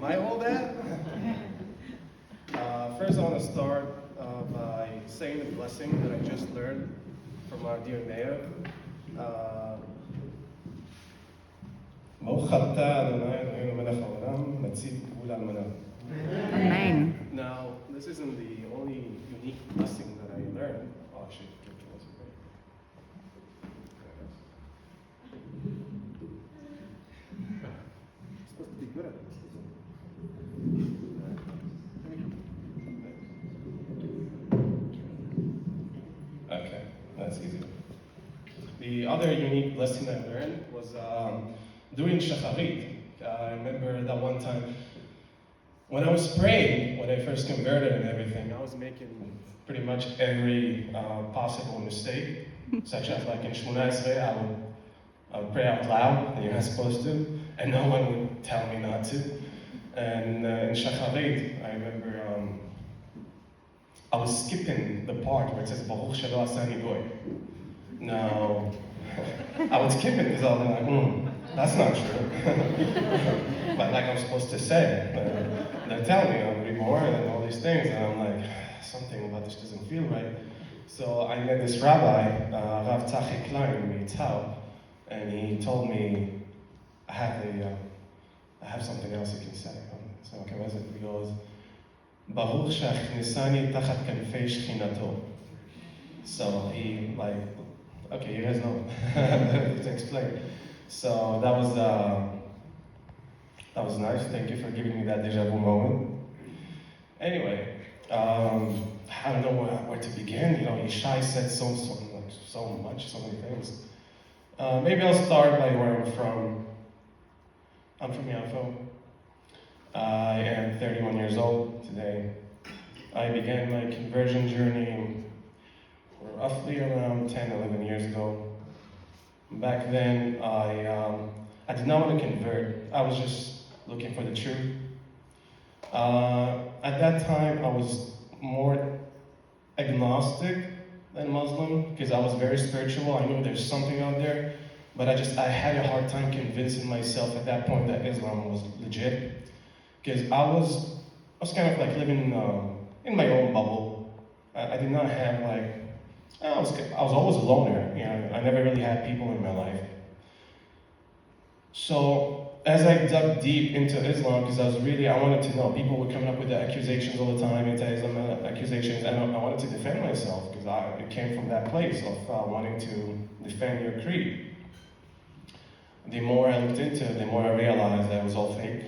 Am I all that? First, I want to start by saying the blessing that I just learned from our dear Mayor. ברוך אתה אדוני אלוהינו מלך העולם, נציב גבול האלמנה. Amen. Now, this isn't the only unique blessing that I learned. Oh, actually, it's supposed to be good at this. Okay, that's easy. The other unique blessing I learned was doing shacharit. I remember that one time when I was praying, when I first converted and everything, I was making pretty much every possible mistake, such as like in Shmona Esrei, I would pray out loud, and you're not supposed to, and no one would tell me not to. And in shacharit, I remember I was skipping the part where it says Baruch Shelo Asani Goy. Now, I would skip it because I was like, that's not true. But like I'm supposed to say, they tell me I'm reborn and all these things, and I'm like, something about this doesn't feel right. So I met this rabbi, Rav Tzachi Klein, Mitzhal, and he told me, I have something else you can say. So okay, what is it? He goes, Baruch she'achnisani tachat kanfei shechinato. So he like, okay, you guys know to explain. So that was nice. Thank you for giving me that deja vu moment. Anyway, I don't know where to begin. You know, Yishai said so much, so many things. Maybe I'll start by where I'm from. I'm from Jaffa. I am 31 years old today. I began my conversion journey roughly around 10, 11 years ago. Back then, I did not want to convert. I was just looking for the truth. At that time, I was more agnostic than Muslim because I was very spiritual. I knew there's something out there, but I had a hard time convincing myself at that point that Islam was legit. Because I was kind of like living in my own bubble. I did not have like, I was always a loner. You know, I never really had people in my life. So as I dug deep into Islam, because I wanted to know, people were coming up with the accusations all the time, anti-Islam accusations, and I wanted to defend myself, because it came from that place of wanting to defend your creed. The more I looked into it, the more I realized that it was all fake.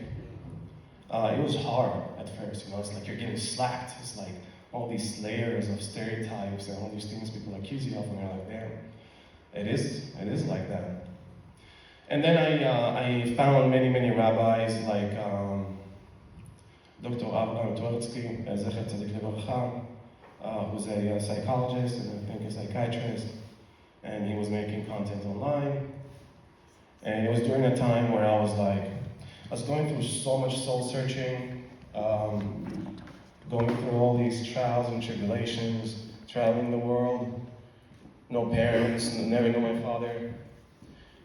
It was hard at first, you know, it's like you're getting slapped. It's like all these layers of stereotypes and all these things people accuse you of, and you're like, damn, it is like that. And then I found many rabbis like Dr. Avoda Ivri, who's a psychologist and I think a psychiatrist, and he was making content online. And it was during a time where I was going through so much soul searching, going through all these trials and tribulations, traveling the world, no parents, never knew my father.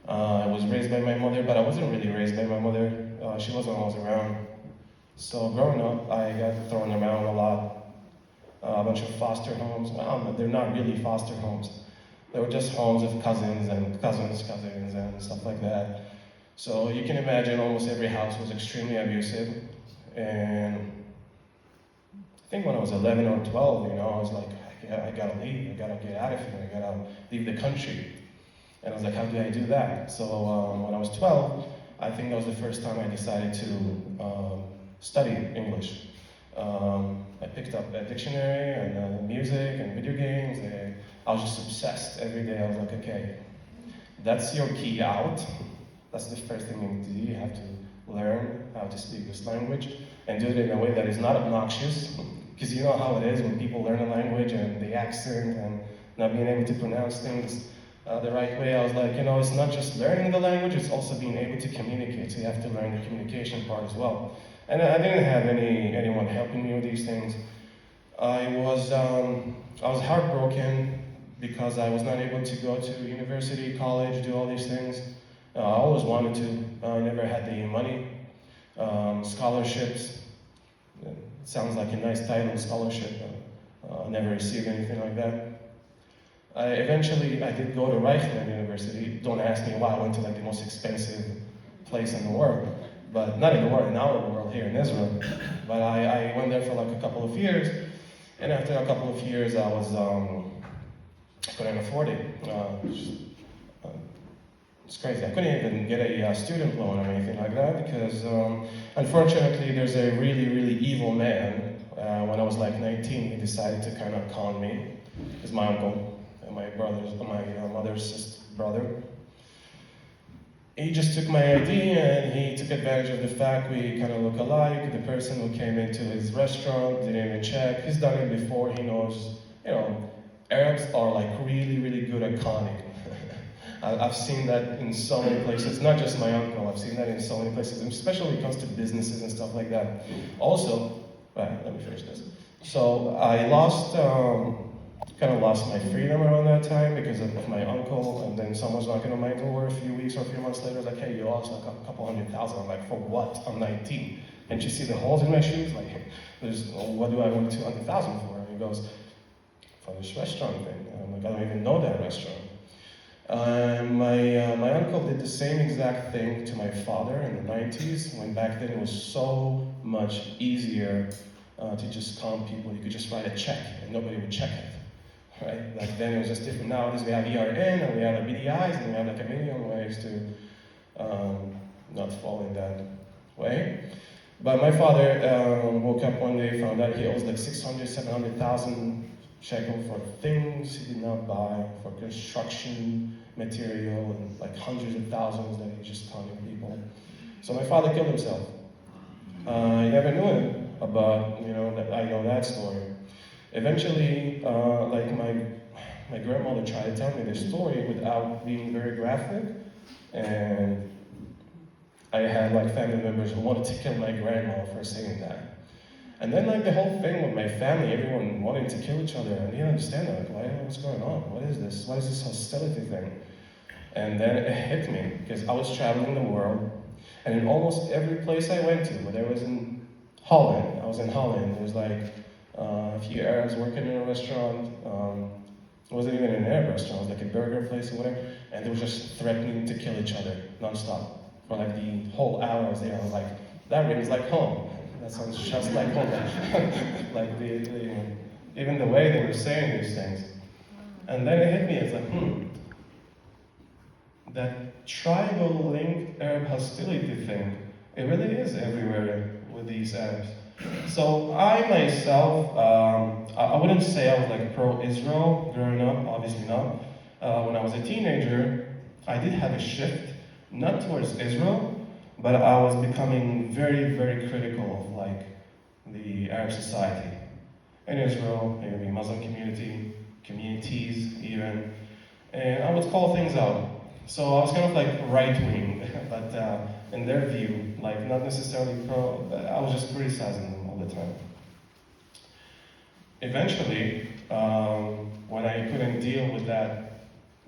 I was raised by my mother, but I wasn't really raised by my mother. She wasn't always around. So growing up, I got thrown around a lot. A bunch of foster homes. Well, they're not really foster homes. They were just homes of cousins and cousins and stuff like that. So you can imagine almost every house was extremely abusive. And I think when I was 11 or 12, you know, I was like, I gotta leave, I gotta get out of here, I gotta leave the country. And I was like, how do I do that? So when I was 12, I think that was the first time I decided to study English. I picked up a dictionary and music and video games, and I was just obsessed. Every day I was like, okay, that's your key out. That's the first thing you need to do. You have to learn how to speak this language and do it in a way that is not obnoxious. Because you know how it is when people learn a language and the accent and not being able to pronounce things the right way. I was like, you know, it's not just learning the language, it's also being able to communicate. So you have to learn the communication part as well. And I didn't have anyone helping me with these things. I was heartbroken because I was not able to go to university, college, do all these things. I always wanted to. I never had the money. scholarships. It sounds like a nice title, scholarship. Never received anything like that. Eventually, I did go to Reichman University. Don't ask me why. I went to like the most expensive place in the world, but not in the world, now in the world, here in Israel. But I went there for like a couple of years, and after a couple of years, I was couldn't afford it. It's crazy. I couldn't even get a student loan or anything like that because, unfortunately, there's a really, really evil man. When I was like 19, he decided to kind of con me. He's my uncle and my mother's brother. He just took my ID and he took advantage of the fact we kind of look alike. The person who came into his restaurant didn't even check. He's done it before. He knows, Arabs are like really, really good at conning. I've seen that in so many places, not just my uncle, I've seen that in so many places, especially when it comes to businesses and stuff like that. Also, let me finish this. So I kind of lost my freedom around that time because of my uncle, and then someone's knocking on my door a few weeks or a few months later, like, hey, you lost like a couple $100,000. I'm like, for what? I'm 19. And you see the holes in my shoes? Like, what do I want $200,000 for? And he goes, for this restaurant thing. And I'm like, I don't even know that restaurant. My uncle did the same exact thing to my father in the 90s, when back then it was so much easier to just con people. You could just write a check and nobody would check it, right? Back then it was just different. Nowadays we have ERN and we have BDIs and we have like a million ways to not fall in that way. But my father woke up one day, found out he owes like 600, 700,000 shekel for things he did not buy, for construction material, and like hundreds of thousands that he just conning people. So my father killed himself. I never knew him, but that I know that story. Eventually, like my grandmother tried to tell me this story without being very graphic, and I had like family members who wanted to kill my grandma for saying that. And then like the whole thing with my family, everyone wanting to kill each other, and I didn't understand that. Like, what's going on? What is this? What is this hostility thing? And then it hit me, because I was traveling the world, and in almost every place I went to, whether it was in Holland, I was in Holland, there was like a few Arabs working in a restaurant, it wasn't even an Arab restaurant, it was like a burger place or whatever, and they were just threatening to kill each other nonstop. For like the whole hour I was there, I was like, that rings like home. That sounds just like home. Like even the way they were saying these things. And then it hit me, it's like, that tribal linked Arab hostility thing, it really is everywhere with these Arabs. So I myself, I wouldn't say I was like pro-Israel growing up, obviously not. When I was a teenager, I did have a shift, not towards Israel, but I was becoming very, very critical of like the Arab society in Israel, maybe Muslim communities even, and I would call things out. So I was kind of like right-wing, but in their view, like not necessarily pro, but I was just criticizing them all the time. Eventually, when I couldn't deal with that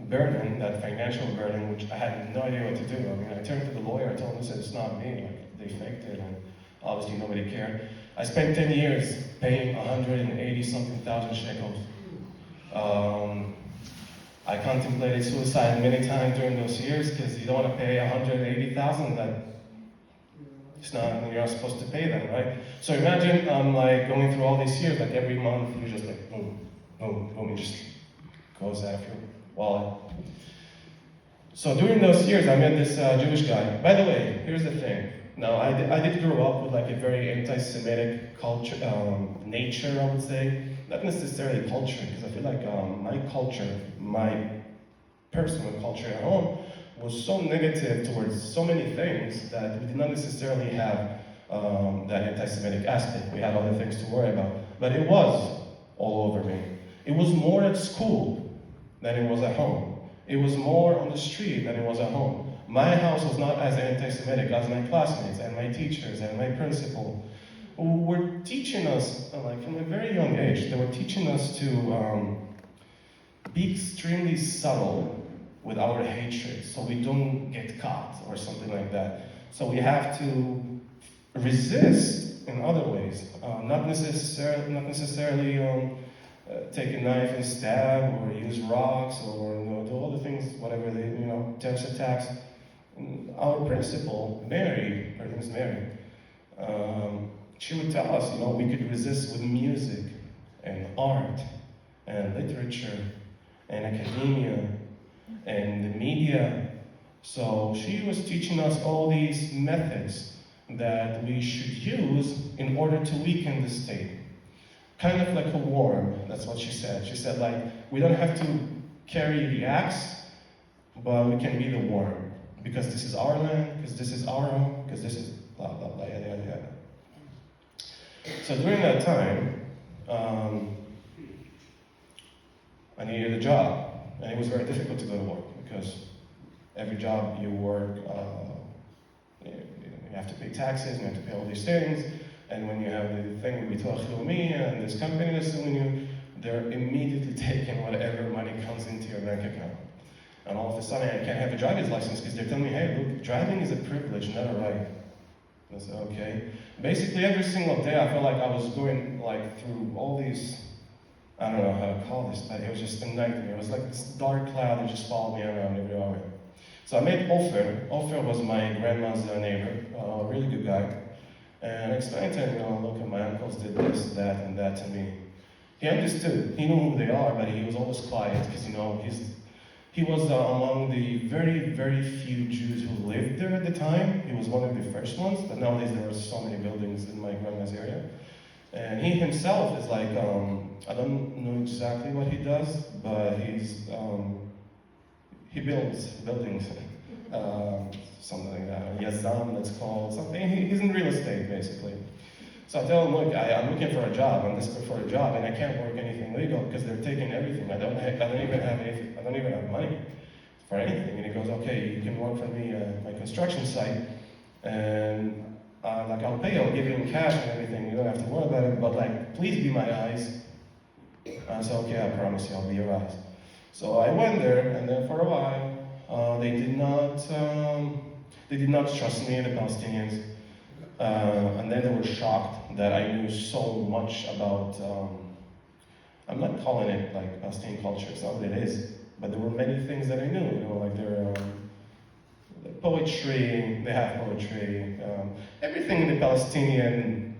burden, that financial burden, which I had no idea what to do. I mean, I turned to the lawyer, I told him, listen, it's not me, like, they faked it, and obviously nobody cared. I spent 10 years paying 180-something thousand shekels. I contemplated suicide many times during those years, because you don't want to pay 180,000, that it's not, you're not supposed to pay them, right? So imagine I'm like going through all these years, like every month, you're just like, boom, boom, boom, it just goes out of your wallet. So during those years, I met this Jewish guy. By the way, here's the thing. Now, I did grow up with like a very anti-Semitic culture, nature, I would say. Not necessarily culture, because I feel like my culture, my personal culture at home, was so negative towards so many things that we did not necessarily have that anti-Semitic aspect. We had other things to worry about. But it was all over me. It was more at school than it was at home. It was more on the street than it was at home. My house was not as anti-Semitic as my classmates and my teachers and my principal, who were teaching us, like from a very young age, they were teaching us to be extremely subtle with our hatred so we don't get caught or something like that. So we have to resist in other ways, not necessarily take a knife and stab or use rocks or do all the things, whatever they, terrorist attacks. Our principal, Mary, her name is Mary, she would tell us, we could resist with music and art and literature and academia and the media. So she was teaching us all these methods that we should use in order to weaken the state. Kind of like a worm, that's what she said. She said, we don't have to carry the axe, but we can be the worm. Because this is our land, because this is our home, because this is blah, blah, blah, yada, yada, yada. So during that time, I needed a job. And it was very difficult to go to work, because every job you work, you have to pay taxes, you have to pay all these things, and when you have the thing with Bitoach Leumi and this company that's suing you, they're immediately taking whatever money comes into your bank account. And all of a sudden, I can't have a driver's license because they're telling me, hey, look, driving is a privilege, not a right. I said, okay. Basically, every single day, I felt like I was going through all these, I don't know how to call this, but it was just a nightmare. It was like this dark cloud that just followed me around everywhere. So I met Ofer. Ofer was my grandma's neighbor, a really good guy. And I explained to him, look, my uncles did this, that, and that to me. He understood. He knew who they are, but he was always quiet because, he was among the very, very few Jews who lived there at the time. He was one of the first ones, but nowadays there are so many buildings in my grandma's area. And he himself is I don't know exactly what he does, but he builds buildings, something like that. Yazam, that's called something. He's in real estate, basically. So I tell him, look, I'm looking for a job. I'm desperate for a job, and I can't work anything legal because they're taking everything. I don't even have money for anything. And he goes, okay, you can work for me at my construction site, and I'll pay you. I'll give you in cash and everything. You don't have to worry about it. But please be my eyes. I said, okay, I promise you, I'll be your eyes. So I went there, and then for a while, they did not trust me, the Palestinians. And then they were shocked that I knew so much about, I'm not calling it Palestinian culture, it's not what it is, but there were many things that I knew, their poetry, they have poetry, everything in the Palestinian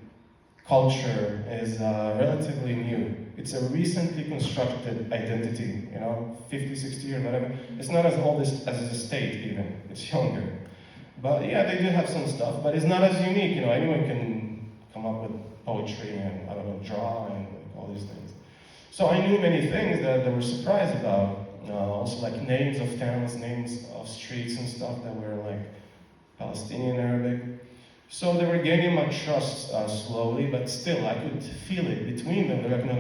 culture is relatively new. It's a recently constructed identity, 50, 60 years, whatever. It's not as old as a state even, it's younger. But yeah, they do have some stuff, but it's not as unique, anyone can come up with poetry and, draw and all these things. So I knew many things that they were surprised about, also names of towns, names of streets and stuff that were Palestinian Arabic. So they were gaining my trust slowly, but still I could feel it between them. They're like, no,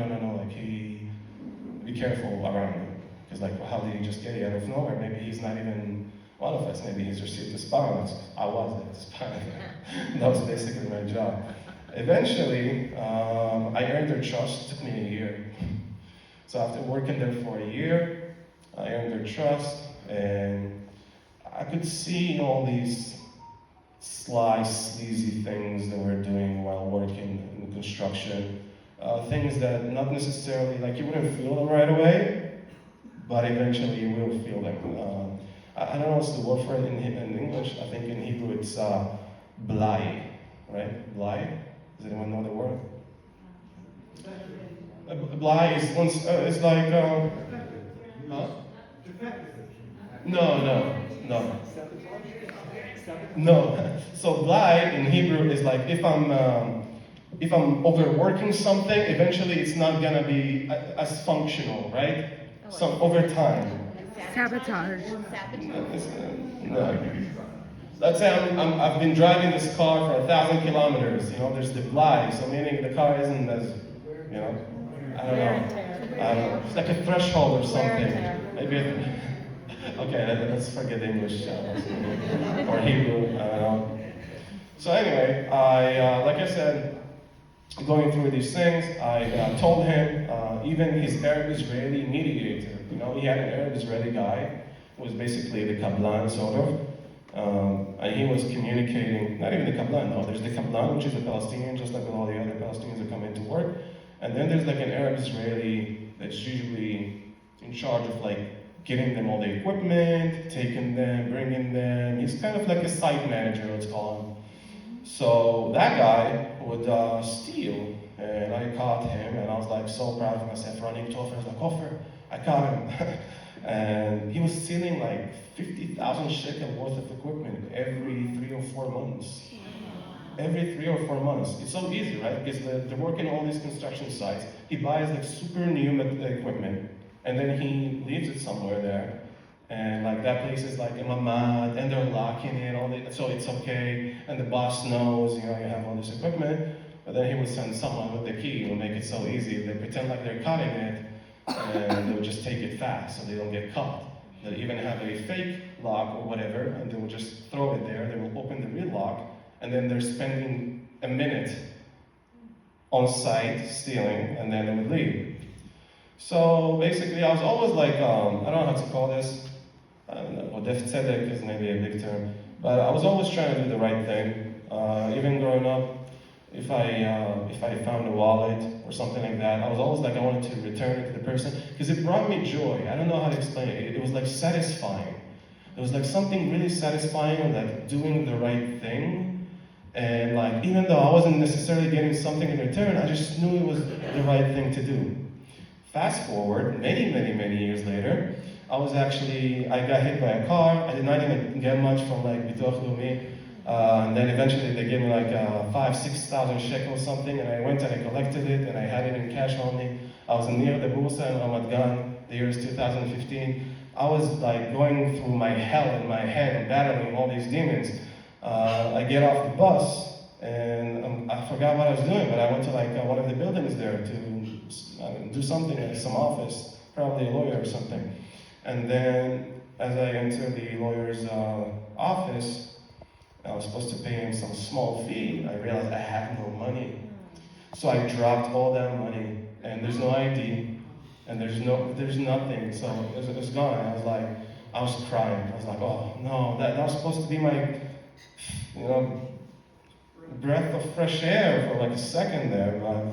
be careful around him. Because how did he just get it out of nowhere? Maybe he's not even one of us, maybe he's received a spy. I was the spy. That was basically my job. Eventually, I earned their trust. It took me a year. So after working there for a year, I earned their trust, and I could see all these sly, sleazy things that we're doing while working in construction. Things that not necessarily, you wouldn't feel them right away, but eventually you will feel them. I don't know what's the word for it in English. I think in Hebrew it's blai, right? Blai? Does anyone know the word? Blai is it's like huh? No. So blai in Hebrew is if I'm overworking something, eventually it's not gonna be as functional, right? So over time. Sabotage. No. Let's say I've been driving this car for 1,000 kilometers. There's the blai, so meaning the car isn't as, I don't know. It's like a threshold or something. Maybe. Okay, let's forget English or Hebrew. I don't know. So anyway, like I said, going through these things, I told him, even his Arab-Israeli mediator, he had an Arab-Israeli guy, who was basically the Kablan, sort of. And he was communicating, not even the Kablan, no, there's the Kablan, which is a Palestinian, just like all the other Palestinians that come into work. And then there's like an Arab Israeli that's usually in charge of like getting them all the equipment, taking them, bringing them. He's kind of like a site manager, let's call him. So that guy would steal, and I caught him, and I was like so proud of myself, running to Ofer. I was like, Ofer, I caught him. And he was stealing like 50,000 shekel worth of equipment every 3 or 4 months. Every 3 or 4 months. It's so easy, right? Because they're working all these construction sites. He buys like super new equipment, and then he leaves it somewhere there. And like that place is like a mamad, and they're locking it, so it's okay. And the boss knows, you have all this equipment. But then he would send someone with the key. It would make it so easy. They pretend like they're cutting it, and they would just take it fast so they don't get caught. They'll even have a fake lock or whatever, and they will just throw it there. They will open the real lock, and then they're spending a minute on site stealing, and then they would leave. So basically, I was always like, I don't know how to call this. I don't know, Odef Tzedek is maybe a big term, but I was always trying to do the right thing. Even growing up, if I found a wallet or something like that, I was always like, I wanted to return it to the person, because it brought me joy. I don't know how to explain it. It was like satisfying. It was like something really satisfying, like doing the right thing. And like, even though I wasn't necessarily getting something in return, I just knew it was the right thing to do. Fast forward, many, many, many years later, I got hit by a car. I did not even get much from like Bitoch Leumi. And then eventually they gave me like 5,000-6,000 shekels or something, and I went and I collected it, and I had it in cash only. I was near the Bursa in Ramat Gan, the year is 2015. I was like going through my hell in my head and battling all these demons. I get off the bus, and I forgot what I was doing, but I went to like one of the buildings there to do something, like some office, probably a lawyer or something. And then as I entered the lawyer's office, I was supposed to pay him some small fee. I realized I had no money. So I dropped all that money, and there's no ID, and there's nothing. So it was gone. I was crying. I was like, oh no, that was supposed to be my, breath of fresh air for like a second there, but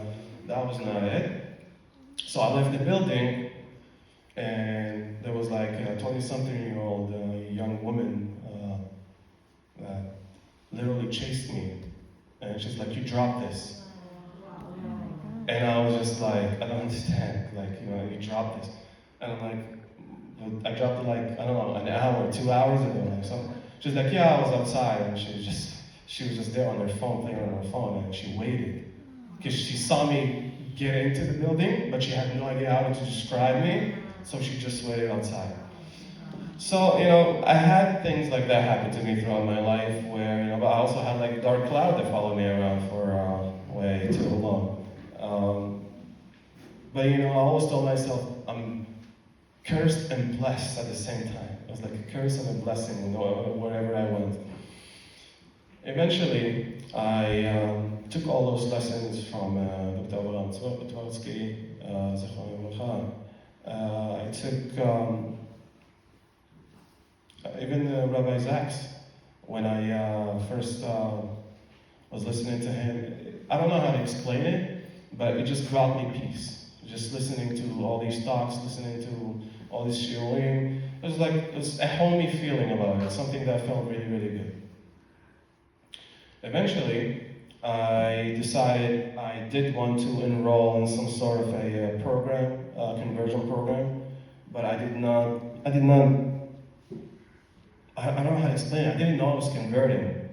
that was not it. So I left the building, and there was like a 20-something-year-old young woman that literally chased me, and she's like, you dropped this. And I was just like, I don't understand, you dropped this. And I'm like, I dropped it like, I don't know, an hour, 2 hours ago, like something. She's like, yeah, I was outside, and she was just there on her phone, playing on her phone, and she waited. Because she saw me get into the building, but she had no idea how to describe me, so she just waited outside. So, I had things like that happen to me throughout my life where, but I also had like a dark cloud that followed me around for way too long. But, I always told myself I'm cursed and blessed at the same time. It was like a curse and a blessing wherever I went. Eventually, I took all those lessons from Dr. Avoda Ivri, I took even Rabbi Zach's, when I first was listening to him. I don't know how to explain it, but it just brought me peace. Just listening to all these talks, listening to all this shiurim, it was a homey feeling about it, something that felt really, really good. Eventually, I decided I did want to enroll in some sort of a program, conversion program, but I don't know how to explain it. I didn't know I was converting.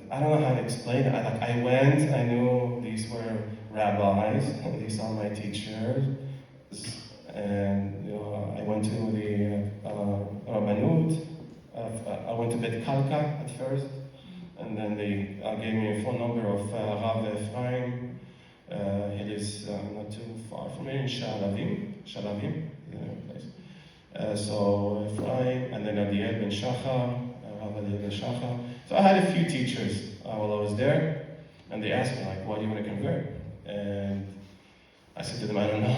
I don't know how to explain it. I went, I knew these were rabbis, these are my teachers, and I went to the Rabbanut. I went to Bet Kalka at first, and then they gave me a phone number of Rav Ephraim. He lives not too far from here in Shalavim, so Ephraim, and then Adiel Ben Shachar, Rav Adiel Ben Shachar. So I had a few teachers while I was there, and they asked me, like, why do you want to convert? And I said to them, I don't know.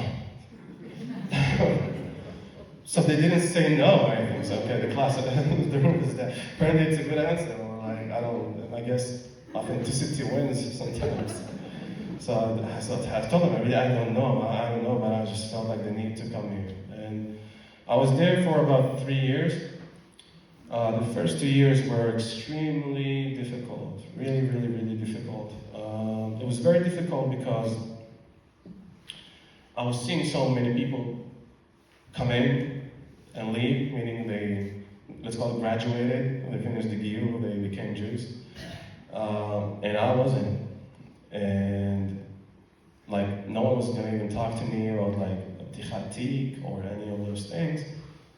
So they didn't say no or anything. So okay, the class, the room is there. Apparently it's a good answer. Or like, I guess authenticity wins sometimes. So I told them, I don't know, but I just felt like the need to come here. And I was there for about 3 years. The first 2 years were extremely difficult, really difficult. It was very difficult because I was seeing so many people come in and leave, meaning they, let's call it graduated, they finished the Giyur, they became Jews. And I wasn't. And like, no one was gonna even talk to me about like Tichatik or any of those things.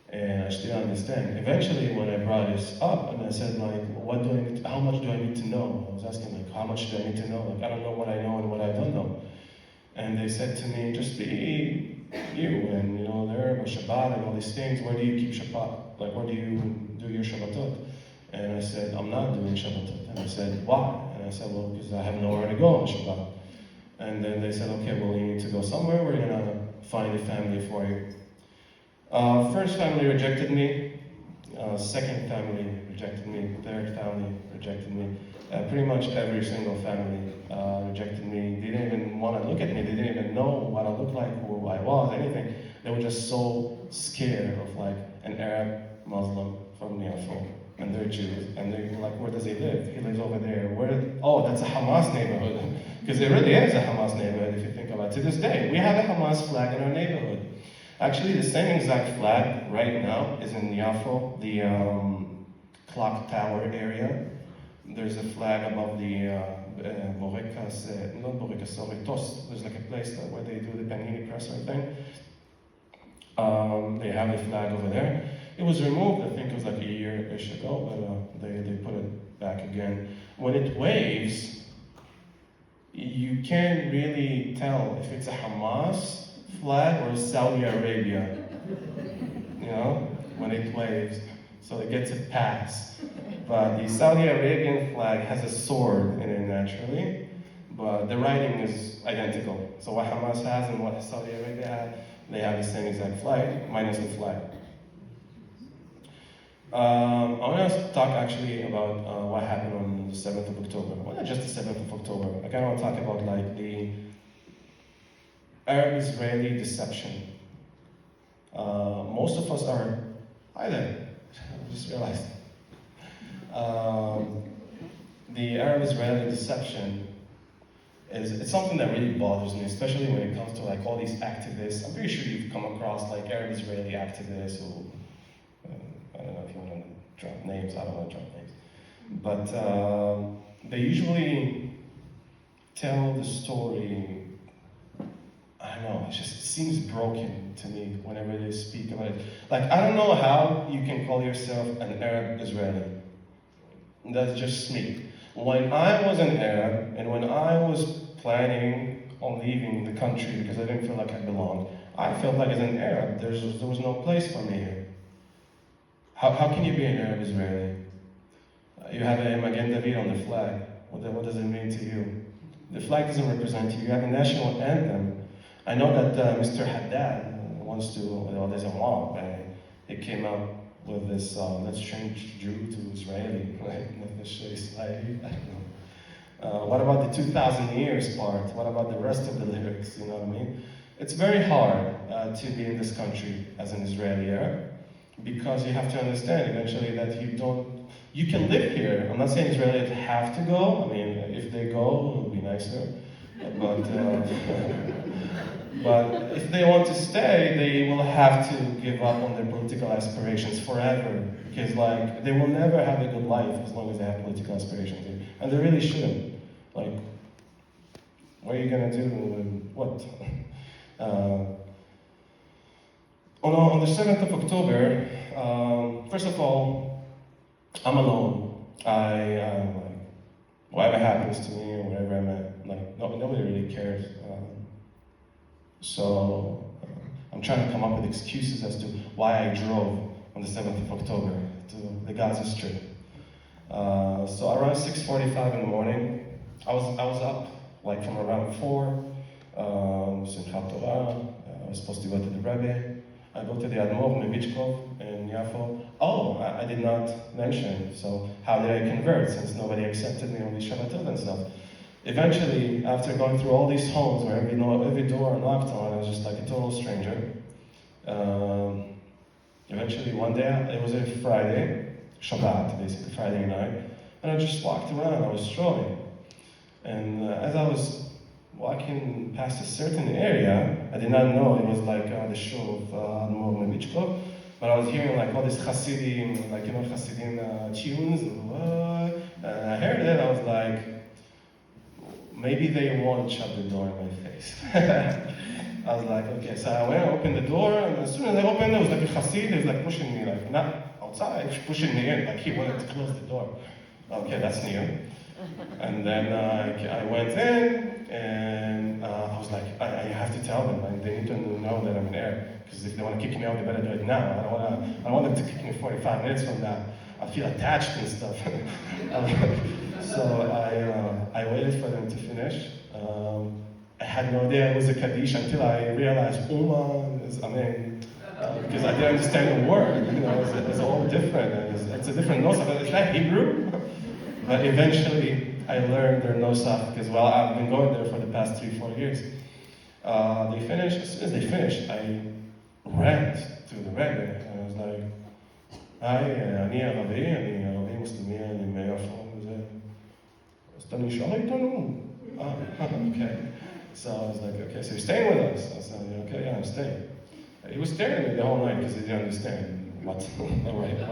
And I still understand. Eventually, when I brought this up and I said, like, how much do I need to know? I was asking, like, how much do I need to know? Like, I don't know what I know and what I don't know. And they said to me, just be you, and there about Shabbat and all these things. Where do you keep Shabbat? Like, where do you do your Shabbatot? And I said, I'm not doing Shabbatot. And I said, why? And I said, well, because I have nowhere to go on Shabbat. And then they said, okay, well, you need to go somewhere. We're gonna find a family for you. First family rejected me, second family rejected me, third family rejected me. Pretty much every single family rejected me. They didn't even want to look at me. They didn't even know what I looked like, who I was, anything. They were just so scared of like an Arab Muslim from Jaffa, and they're Jews, and they're like, where does he live? He lives over there. Oh, that's a Hamas neighborhood. Because it really is a Hamas neighborhood if you think about it. To this day, we have a Hamas flag in our neighborhood. Actually, the same exact flag right now is in Jaffa, the clock tower area. There's a flag above the Tos. There's like a place where they do the panini press or thing. They have a flag over there. It was removed, I think it was like a year-ish ago, but they put it back again. When it waves, you can't really tell if it's a Hamas flag or Saudi Arabia, when it waves, so it gets a pass. But the Saudi Arabian flag has a sword in it naturally, but the writing is identical. So what Hamas has and what Saudi Arabia had, they have the same exact flag, minus the flag. I want to talk actually about what happened on the 7th of October. Well, not just the 7th of October. I kind of want to talk about like the Arab-Israeli deception. Most of us are, hi there, I just realized. The Arab-Israeli deception it's something that really bothers me, especially when it comes to like all these activists. I'm pretty sure you've come across like Arab-Israeli activists who, I don't know if you want to drop names, I don't want to drop names. But they usually tell the story, I don't know, it just seems broken to me whenever they speak about it. Like, I don't know how you can call yourself an Arab Israeli. That's just me. When I was an Arab, and when I was planning on leaving the country because I didn't feel like I belonged, I felt like as an Arab, there was no place for me here. How can you be an Arab Israeli? You have a Magen David on the flag. What does it mean to you? The flag doesn't represent you. You have a national anthem. I know that Mr. Haddad wants to, doesn't want, and it came out with this, let's change Jew to Israeli, right? I don't know. What about the 2,000 years part? What about the rest of the lyrics, you know what I mean? It's very hard to be in this country as an Israeli Arab, because you have to understand eventually that you can live here. I'm not saying Israelis have to go. I mean, if they go, it would be nicer. But if they want to stay, they will have to give up on their political aspirations forever. Because like, they will never have a good life as long as they have political aspirations. And they really shouldn't. Like, what are you gonna do and what? On the 7th of October, first of all, I'm alone. Whatever happens to me or wherever I'm at, like, nobody really cares. So I'm trying to come up with excuses as to why I drove on the 7th of October to the Gaza Strip. So around 6:45 in the morning, I was up like from around 4. Simchat Torah. I was supposed to go to the Rebbe. I go to the Admor Mevichkov in Jaffa. Oh, I did not mention, so how did I convert since nobody accepted me on the Shabbatot and stuff? Eventually, after going through all these homes where every door knocked on, I was just like a total stranger. Eventually, one day, it was a Friday, Shabbat, basically Friday night, and I just walked around, I was strolling. And as I was walking past a certain area, I did not know it was like the show of Admor Mevichkov, but I was hearing like all these Hasidim, like, Hasidim tunes, and I heard it, I was like, maybe they won't shut the door in my face. I was like, okay, so I went, opened the door, and as soon as I opened it, was like a Hasid, he was like pushing me, like not outside, pushing me in, like he wanted to close the door. Okay, that's new. And then I went in, and I was like, I have to tell them, like, they need to know that I'm an heir, because if they want to kick me out, they better do it now. I don't want them to kick me 45 minutes from now. I feel attached and stuff. So I waited for them to finish. I had no idea it was a Kaddish until I realized Uma is Amen. Because I didn't understand the word, it's all different. And it's a different nosach. It's not Hebrew. But eventually I learned their nosach because, well, I've been going there for the past 3-4 years. They finished, as soon as they finished, I ran to the Rebbe and I was like, hi, אני ערבי מוסלמי, אני מיפו, אז אתה נשאר איתנו? Okay. So I was like, okay, so you're staying with us? I said, okay, yeah, I'm staying. He was staring at me the whole night because he didn't understand why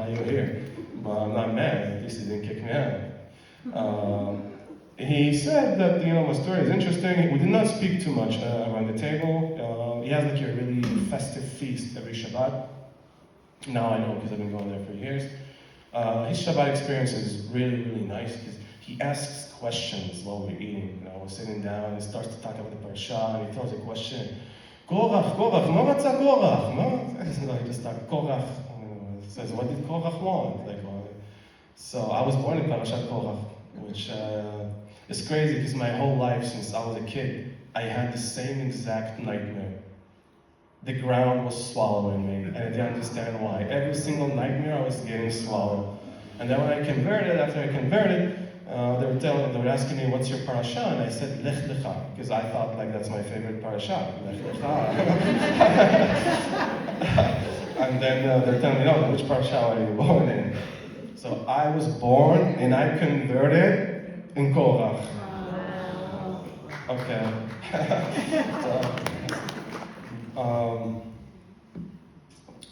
you're here. But I'm not mad, at least he didn't kick me out. He said that, my story is interesting. We did not speak too much around the table. He has like a really festive feast every Shabbat. Now I know because I've been going there for years. His Shabbat experience is really, really nice because he asks questions while we're eating. We're sitting down and he starts to talk about the parasha and he throws a question. Korach, no ratza Korach, no? He just started Korach. He says, what did Korach want? So I was born in Parashat Korach, which is crazy because my whole life since I was a kid, I had the same exact nightmare. The ground was swallowing me, and I didn't understand why. Every single nightmare I was getting swallowed. And then when I converted, after I converted, they were asking me, what's your parasha? And I said, Lech Lecha, because I thought like that's my favorite parasha. Lech Lecha. And then they're telling me, no, which parasha are you born in? So I was born and I converted in Korach. Okay.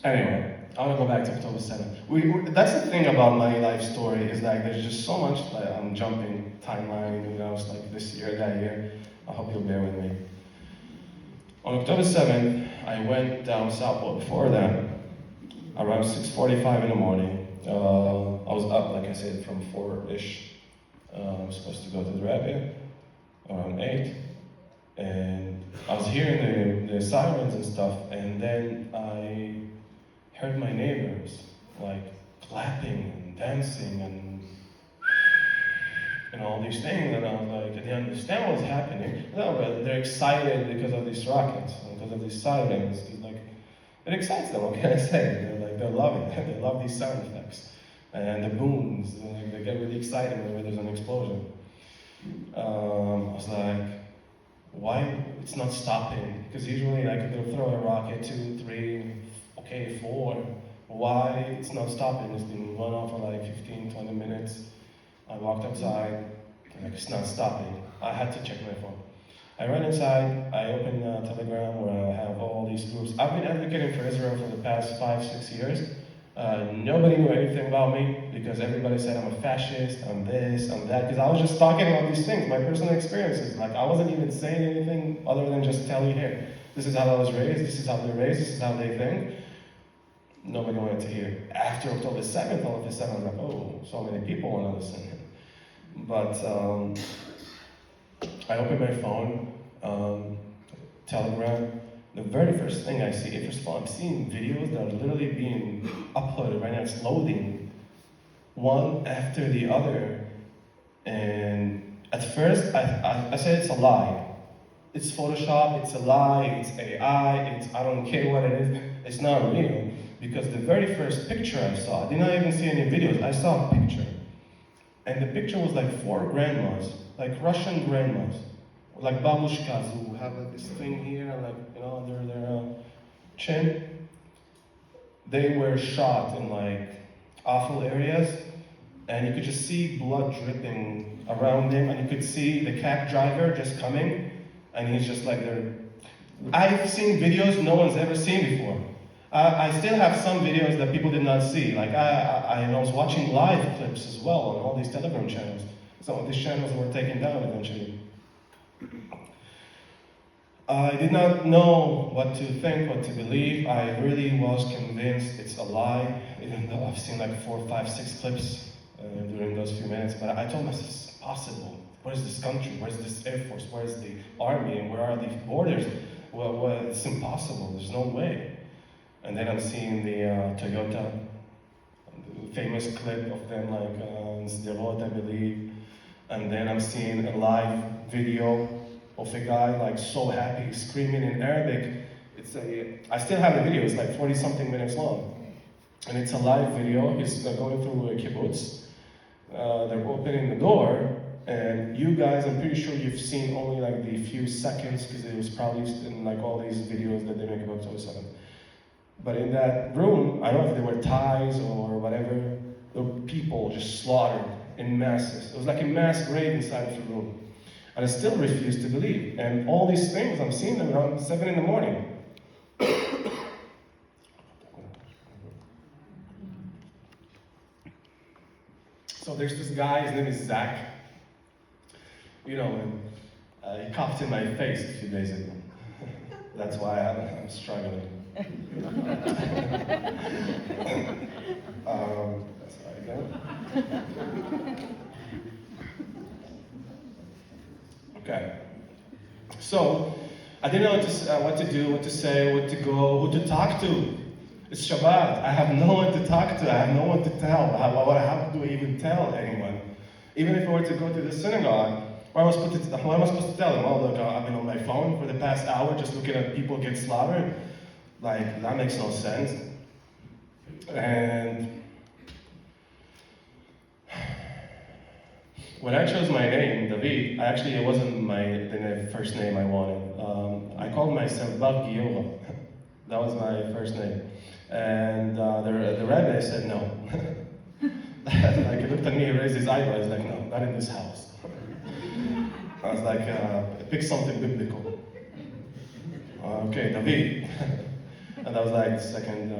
Anyway, I want to go back to October 7th. That's the thing about my life story is like there's just so much I'm jumping timeline, it's like this year, that year. I hope you'll bear with me. On October 7th, I went down south. Well, before that, around 6:45 in the morning, I was up, like I said, from 4-ish. I was supposed to go to the rabbi around 8. And I was hearing the sirens and stuff, and then I heard my neighbors like clapping and dancing and all these things, and I was like, I didn't understand what's happening. No, but they're excited because of these rockets, because of these sirens. Like, it excites them, what can I say? They're loving it. They love these sound effects. And the booms, they get really excited whenever there's an explosion. I was like, why it's not stopping? Because usually they'll throw a rocket, 2, 3, okay, 4. Why it's not stopping? It's been going on for like 15, 20 minutes. I walked outside, and it's not stopping. I had to check my phone. I ran inside, I opened Telegram where I have all these groups. I've been advocating for Israel for the past 5-6 years. Nobody knew anything about me because everybody said I'm a fascist, I'm this, I'm that, because I was just talking about these things, my personal experiences. Like, I wasn't even saying anything other than just telling you, here, this is how I was raised, this is how they're raised, this is how they think. Nobody wanted to hear. After October 2nd, all of a sudden, I was like, oh, so many people want to listen. But I opened my phone, Telegram. The very first thing I see, first of all, I'm seeing videos that are literally being uploaded right now. It's loading one after the other. And at first, I said it's a lie. It's Photoshop, it's a lie, it's AI, I don't care what it is. it's not real. Because the very first picture I saw, I did not even see any videos, I saw a picture. And the picture was like 4 grandmas, like Russian grandmas, like babushkas who have like this thing here, like, under their chin. They were shot in like awful areas, and you could just see blood dripping around them, and you could see the cab driver just coming, and he's just like there. I've seen videos no one's ever seen before. I still have some videos that people did not see. Like I was watching live clips as well on all these Telegram channels. Some of these channels were taken down eventually. I did not know what to think, what to believe. I really was convinced it's a lie, even though I've seen like 4, 5, 6 clips during those few minutes. But I told myself, it's possible. Where's this country? Where's this Air Force? Where's the army? And where are the borders? Well, it's impossible. There's no way. And then I'm seeing the Toyota, the famous clip of them like in Sderot, I believe. And then I'm seeing a live video of a guy like so happy, screaming in Arabic. I still have the video, it's like 40-something minutes long. And it's a live video, he's going through a kibbutz. They're opening the door, and you guys, I'm pretty sure you've seen only like the few seconds, because it was probably in like all these videos that they make about 27. But in that room, I don't know if they were ties or whatever, there were people just slaughtered in masses. It was like a mass grave inside of the room. And I still refuse to believe. And all these things, I'm seeing them around 7 in the morning. So there's this guy, his name is Zach. And he coughed in my face a few days ago. That's why I'm struggling. That's how I go. Okay. So, I didn't know what to do, what to say, what to go, who to talk to. It's Shabbat. I have no one to talk to. I have no one to tell. How do I even tell anyone? Even if I were to go to the synagogue, what am I supposed to tell them? Oh, look, I've been on my phone for the past hour just looking at people get slaughtered. Like, that makes no sense. And when I chose my name, David, it wasn't the first name I wanted. I called myself Bab Giora. That was my first name. And the rabbi said no. Like, he looked at me, he raised his eyebrows, like, no, not in this house. I was like, pick something biblical. Okay, David. And that was like the second.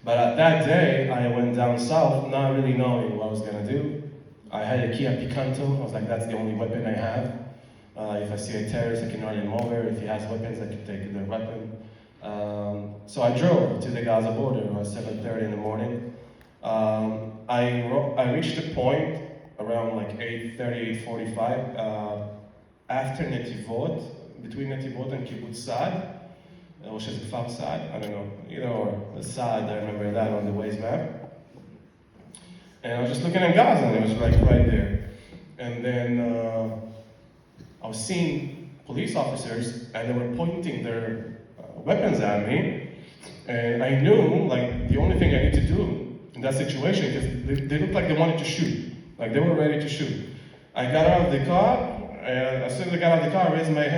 But that day, I went down south, not really knowing what I was gonna do. I had a Kia Picanto. I was like, that's the only weapon I have. If I see a terrorist, I can run him over. If he has weapons, I can take their weapon. So I drove to the Gaza border around 7:30 in the morning. I reached a point around like 8:30, 8:45, after Netivot, between Netivot and Kibbutz Saad, which is Kfar Saad, I don't know, or Saad, I remember that on the Waze map. And I was just looking at Gaza, and it was like right there. And then I was seeing police officers, and they were pointing their weapons at me. And I knew, like, the only thing I need to do in that situation, because they looked like they wanted to shoot. Like, they were ready to shoot. I got out of the car, and as soon as I got out of the car, I raised my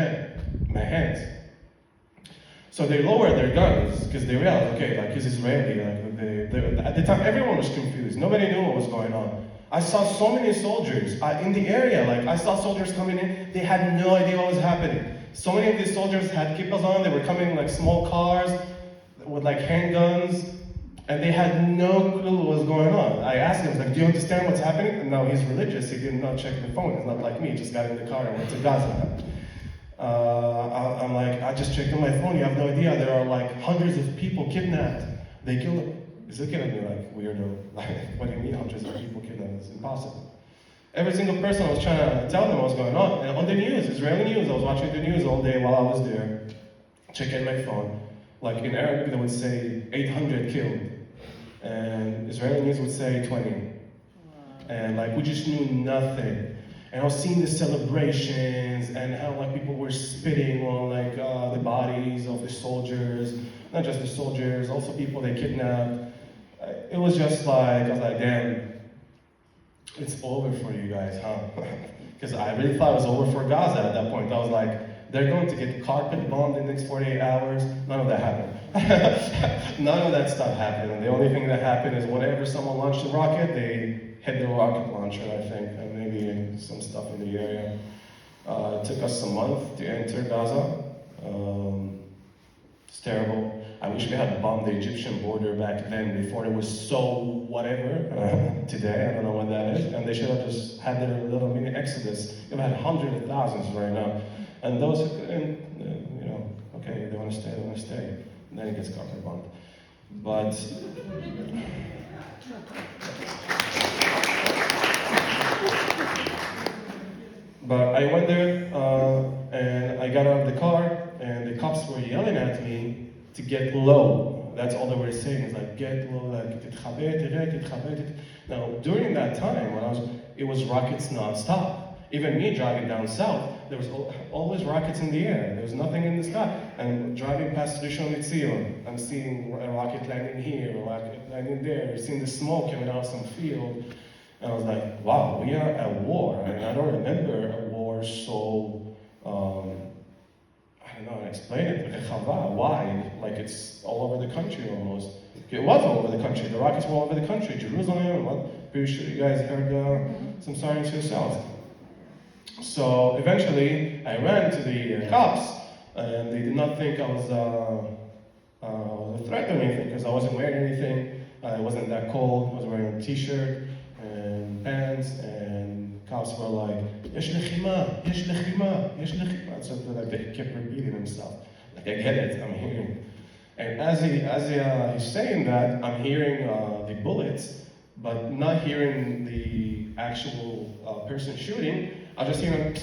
hands. So they lowered their guns, because they realized, okay, like, he's Israeli. Like, at the time, everyone was confused. Nobody knew what was going on. I saw so many soldiers in the area. Like, I saw soldiers coming in. They had no idea what was happening. So many of these soldiers had kippas on. They were coming in, like, small cars with, like, handguns. And they had no clue what was going on. I asked him, like, do you understand what's happening? And now he's religious. He did not check the phone. He's not like me. He just got in the car and went to Gaza. I'm like, I just checked on my phone. You have no idea. There are like hundreds of people kidnapped. They killed them. He's looking at me like, weirdo. Like, what do you mean hundreds of people kidnapped? It's impossible. Every single person I was trying to tell them what was going on. And on the news, Israeli news, I was watching the news all day while I was there, checking my phone. Like in Arabic, they would say 800 killed. And Israeli news would say 20. And like, we just knew nothing. And I was seeing the celebrations and how like people were spitting on like the bodies of the soldiers, not just the soldiers, also people they kidnapped. It was just like, I was like, damn, it's over for you guys, huh? Because I really thought it was over for Gaza at that point. I was like, they're going to get carpet bombed in the next 48 hours. None of that happened. None of that stuff happened. And the only thing that happened is whenever someone launched a rocket, they hit the rocket launcher, I think, and maybe some stuff in the area. It took us a month to enter Gaza. It's terrible. I wish we had bombed the Egyptian border back then before it was so whatever. Today, I don't know what that is. And they should have just had their little mini exodus. They've had hundreds of thousands right now. And those who couldn't, okay, they want to stay, they want to stay. And then it gets carpet bombed. But I went there and I got out of the car and the cops were yelling at me to get low. That's all they were saying, is like, get low, like, titchabet. Now, during that time, it was rockets non-stop. Even me driving down south, there was always rockets in the air. There was nothing in the sky. And driving past Rishon LeZion, I'm seeing a rocket landing here, a rocket landing there, seeing the smoke coming out of some field. And I was like, wow, we are at war. And I don't remember a war so, I don't know how to explain it, why? Like it's all over the country almost. It was all over the country. The rockets were all over the country. Jerusalem, pretty sure you guys heard some sirens yourselves. So eventually, I ran to the cops, and they did not think I was a threat or anything, because I wasn't wearing anything. It wasn't that cold. I was wearing a t-shirt and pants, and cops were like, "Yesh lechima, yesh lechima, yesh lechima." So like they kept repeating himself. Like I get it, I'm hearing. And as he's saying that, I'm hearing the bullets, but not hearing the actual person shooting. I just hear him,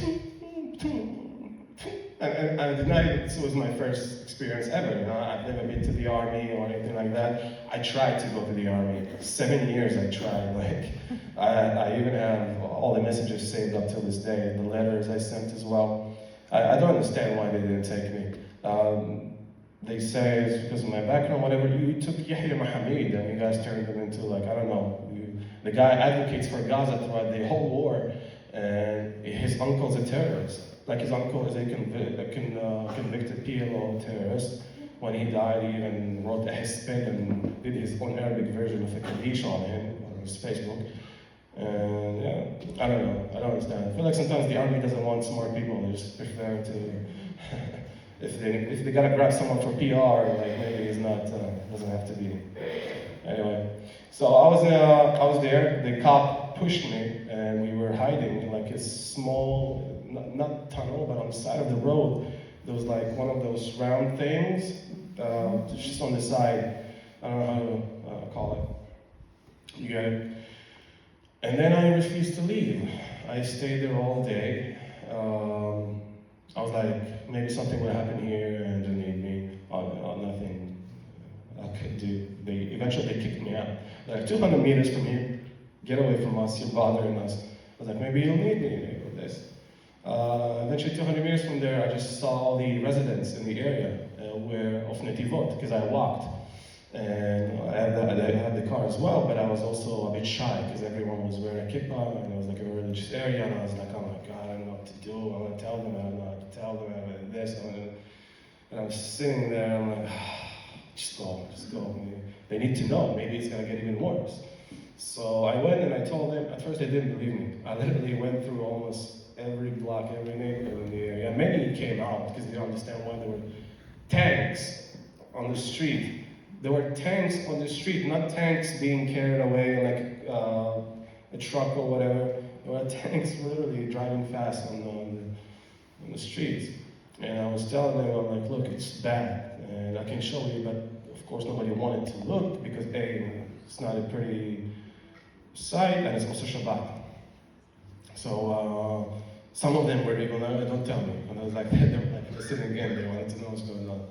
and I deny this was my first experience ever. I've never been to the army or anything like that. I tried to go to the army. 7 years I tried. Like I even have all the messages saved up till this day, the letters I sent as well. I don't understand why they didn't take me. They say it's because of my background, whatever. You took Yahya Mohammed and you guys turned him into, like, I don't know. The guy advocates for Gaza throughout the whole war, and his uncle's a terrorist. Like his uncle is a convicted PLO terrorist. When he died, he even wrote a hesped and did his own Arabic version of a Kaddish on him on his Facebook. And yeah, I don't know. I don't understand. I feel like sometimes the army doesn't want smart people. They just prefer to, if they gotta grab someone for PR, like maybe it's not, doesn't have to be. Anyway, so I was there. The cop pushed me, and we were hiding in like a small, not tunnel, but on the side of the road. There was like one of those round things, just on the side. I don't know how to call it. You get it? And then I refused to leave. I stayed there all day. I was like, maybe something will happen here and they need me. Nothing I could do. Eventually they kicked me out. They're like, 200 meters from here. Get away from us, you're bothering us. I was like, maybe you'll need me with this. Eventually 200 meters from there, I just saw all the residents in the area of Netivot, because I walked. And I had the car as well, but I was also a bit shy because everyone was wearing a kippah and it was like a religious area, and I was like, oh my God, I don't know what to do. I want to tell them, I don't know what to tell them, I want this, and I'm sitting there, I'm like, just go. They need to know, maybe it's gonna get even worse. So I went and I told them. At first they didn't believe me. I literally went through almost every block, every neighborhood in the area. Many came out because they don't understand why there were tanks on the street. There were tanks on the street, not tanks being carried away like a truck or whatever. There were tanks literally driving fast on the streets. And I was telling them, I'm like, look, it's bad, and I can show you, but of course nobody wanted to look because A, it's not a pretty sight, and it's also Shabbat. So some of them were able, no, don't tell me. And I was like, they were like listening again, they wanted to know what's going on.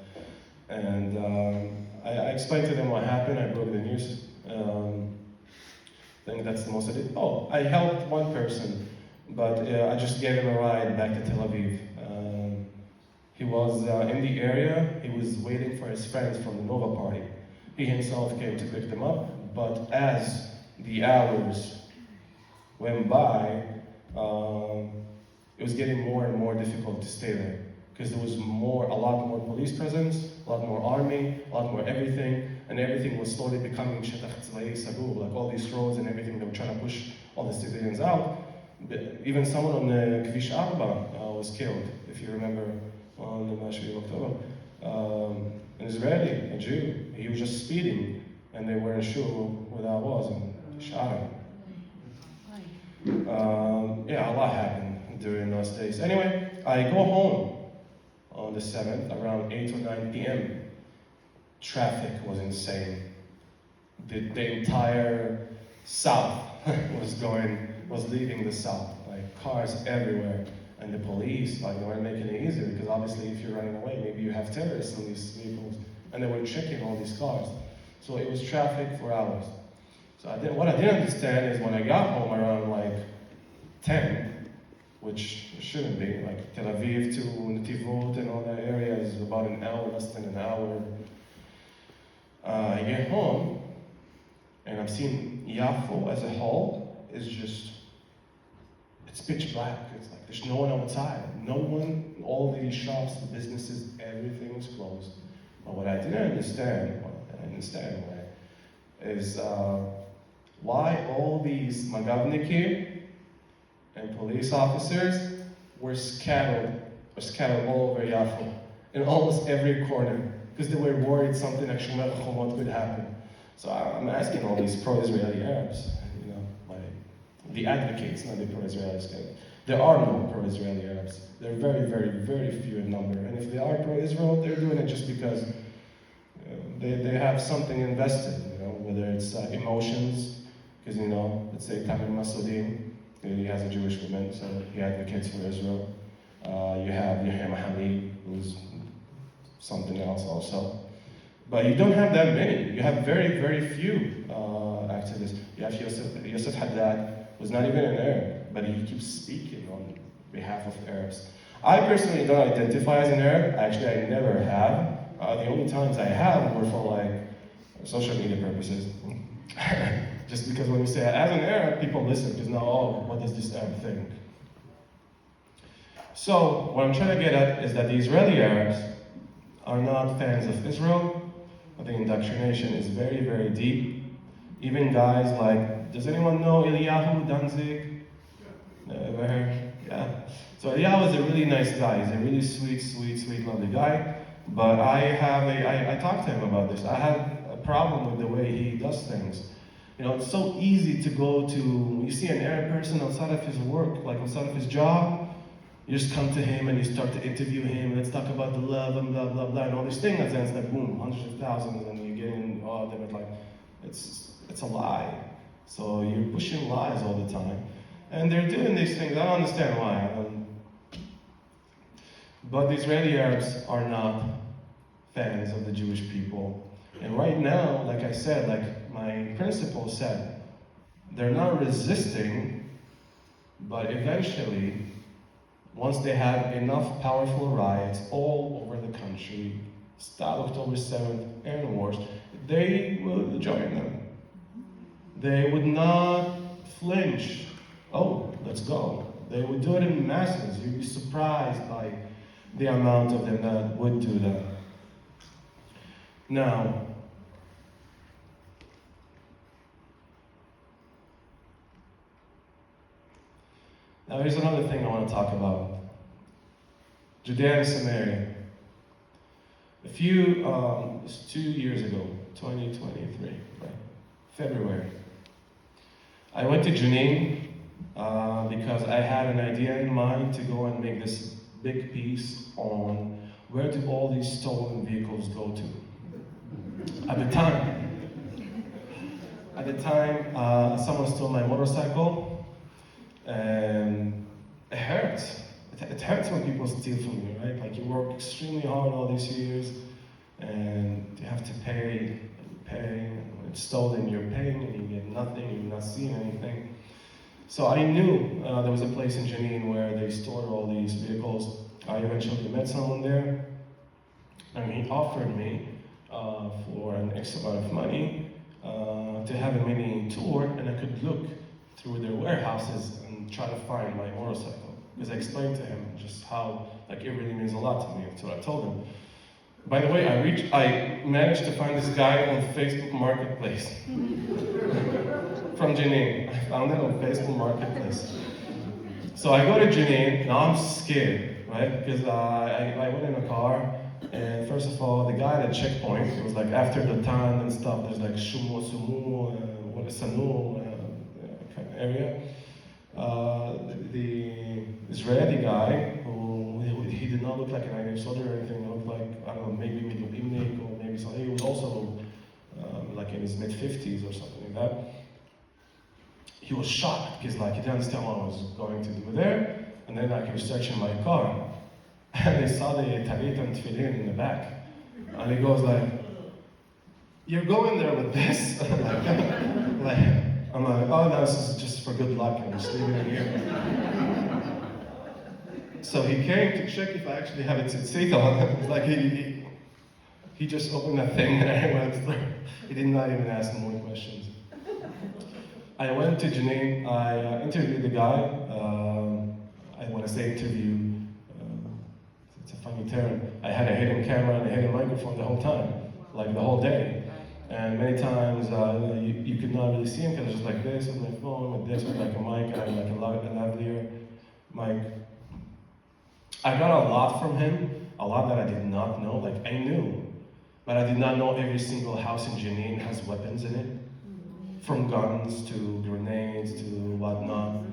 And I explained to them what happened. I broke the news. I think that's the most I did. Oh, I helped one person But I just gave him a ride back to Tel Aviv. He was in the area. He was waiting for his friends from the Nova party. He himself came to pick them up, but as the hours went by, it was getting more and more difficult to stay there because there was a lot more police presence, a lot more army, a lot more everything, and everything was slowly becoming shetach tzvai sagur, like all these roads and everything. They were trying to push all the civilians out. Even someone on the Kvish Arba was killed, if you remember, on the Mashvi of October. An Israeli, a Jew, he was just speeding, and they weren't sure where that was, and they shot him. A lot happened during those days. Anyway, I go home on the 7th, around 8 or 9 p.m. Traffic was insane. The entire south was leaving the south, like cars everywhere. And the police, they weren't making it easier because obviously if you're running away, maybe you have terrorists in these vehicles. And they were checking all these cars. So it was traffic for hours. So what I didn't understand is when I got home around 10, which shouldn't be, Tel Aviv to Netivot and all that area is about an hour, less than an hour. I get home and I'm seeing Jaffa as a whole is just, it's pitch black. It's like there's no one outside. No one, all these shops, the businesses, everything is closed. But what I didn't understand, is why all these magavnikim and police officers were scattered all over Jaffa, in almost every corner, because they were worried something like Shomer Chomot could happen. So I'm asking all these pro-Israeli Arabs, the advocates, not the pro-Israelis. There are no pro-Israeli Arabs. They're very, very, very few in number. And if they are pro-Israel, they're doing it just because they have something invested, whether it's emotions, because, let's say Tamir Masoudim, he has a Jewish woman, so he advocates for Israel. You have Yahya Mahami, who's something else also. But you don't have that many. You have very, very few activists. You have Yosef Haddad, who's not even an Arab, but he keeps speaking on behalf of Arabs. I personally don't identify as an Arab. Actually, I never have. The only times I have were for social media purposes. Just because when you say as an Arab, people listen, because now, what does this Arab think? So, what I'm trying to get at is that the Israeli Arabs are not fans of Israel. The indoctrination is very, very deep. Even guys does anyone know Eliyahu Danzig? Ever heard? Yeah. So Eliyahu is a really nice guy. He's a really sweet, lovely guy. But I talked to him about this. I have a problem with the way he does things. It's so easy to go to, you see an Arab person outside of his work, outside of his job, you just come to him and you start to interview him, let's talk about the love and blah, blah, blah, and all these things, and then it's boom, hundreds of thousands, and you get in all of them, it's a lie. So you're pushing lies all the time. And they're doing these things, I don't understand why. But the Israeli Arabs are not fans of the Jewish people. And right now, like I said, my principal said, they're not resisting, but eventually, once they have enough powerful riots all over the country, start October 7th and worse, they will join them. They would not flinch. Oh, let's go. They would do it in masses. You'd be surprised by the amount of them that would do that. Now, here's another thing I want to talk about. Judea and Samaria. It's 2 years ago, 2023, right? February. I went to Jenin because I had an idea in mind to go and make this big piece on where do all these stolen vehicles go to. At the time, someone stole my motorcycle, and it hurts. It hurts when people steal from you, right? You work extremely hard all these years, and you have to pay, and when it's stolen, you're paying, and you get nothing, you're not seeing anything. So I knew there was a place in Jenin where they store all these vehicles. I eventually met someone there, and he offered me for an X amount of money to have a mini tour, and I could look through their warehouses and try to find my motorcycle. Because I explained to him just how like it really means a lot to me. That's what I told him. By the way, I managed to find this guy on Facebook Marketplace from Jenin. I found it on Facebook Marketplace. So I go to Jenin. Now I'm scared, right? Because I went in a car. And first of all, the guy at the checkpoint, it was like after the time and stuff, there's like Shumo, Sumu, Sanu kind of area. The Israeli guy, who he did not look like an Irish soldier or anything, he looked like, I don't know, maybe Milubimnik or maybe something. He was also like in his mid-50s or something like that. He was shocked because like he didn't understand what I was going to do there. And then like he was searching my car. And they saw the talit and tefillin in the back. And he goes like, "You're going there with this?" I'm like, "Oh, no, this is just for good luck, I'm just leaving it here." So he came to check if I actually have it tzitzit on. It's like he just opened that thing and I went through. He did not even ask more questions. I went to Jenin, I interviewed the guy. I want to say interview. It's a funny term. I had a hidden camera and a hidden microphone the whole time, like the whole day. And many times you could not really see him because it was just like this with my phone, with this with like a mic, and I had like a lavalier mic. I got a lot from him, a lot that I did not know. Like I knew, but I did not know every single house in Jenin has weapons in it, from guns to grenades to whatnot.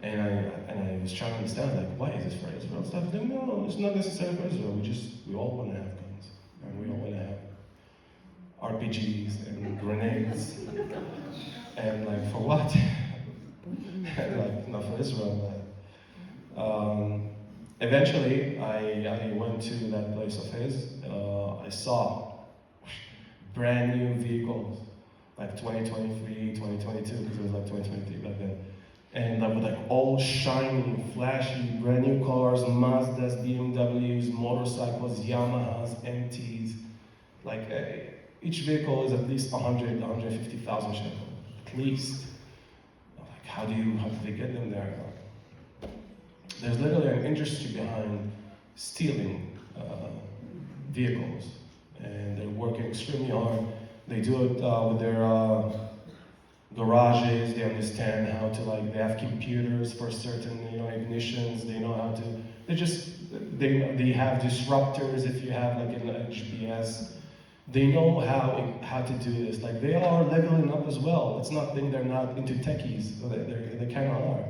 And I was trying to understand, like, why is this for Israel? Stuff. Like, no, it's not necessarily for Israel. We all want to have guns, and we all want to have RPGs and grenades, and like for what? And like not for Israel. But eventually, I went to that place of his. I saw brand new vehicles, like 2023, 2022, because it was like 2023 back then. And with like all shiny, flashy, brand new cars, Mazdas, BMWs, motorcycles, Yamahas, MTs. Like each vehicle is at least 100, 150,000 shekel, at least. Like how do they get them there? There's literally an industry behind stealing vehicles, and they're working extremely hard. They do it with their garages. They understand how to they have computers for certain ignitions. They know how to. They have disruptors. If you have like an HBS, they know how to do this. Like they are leveling up as well. It's not they're not into techies. They kind of are.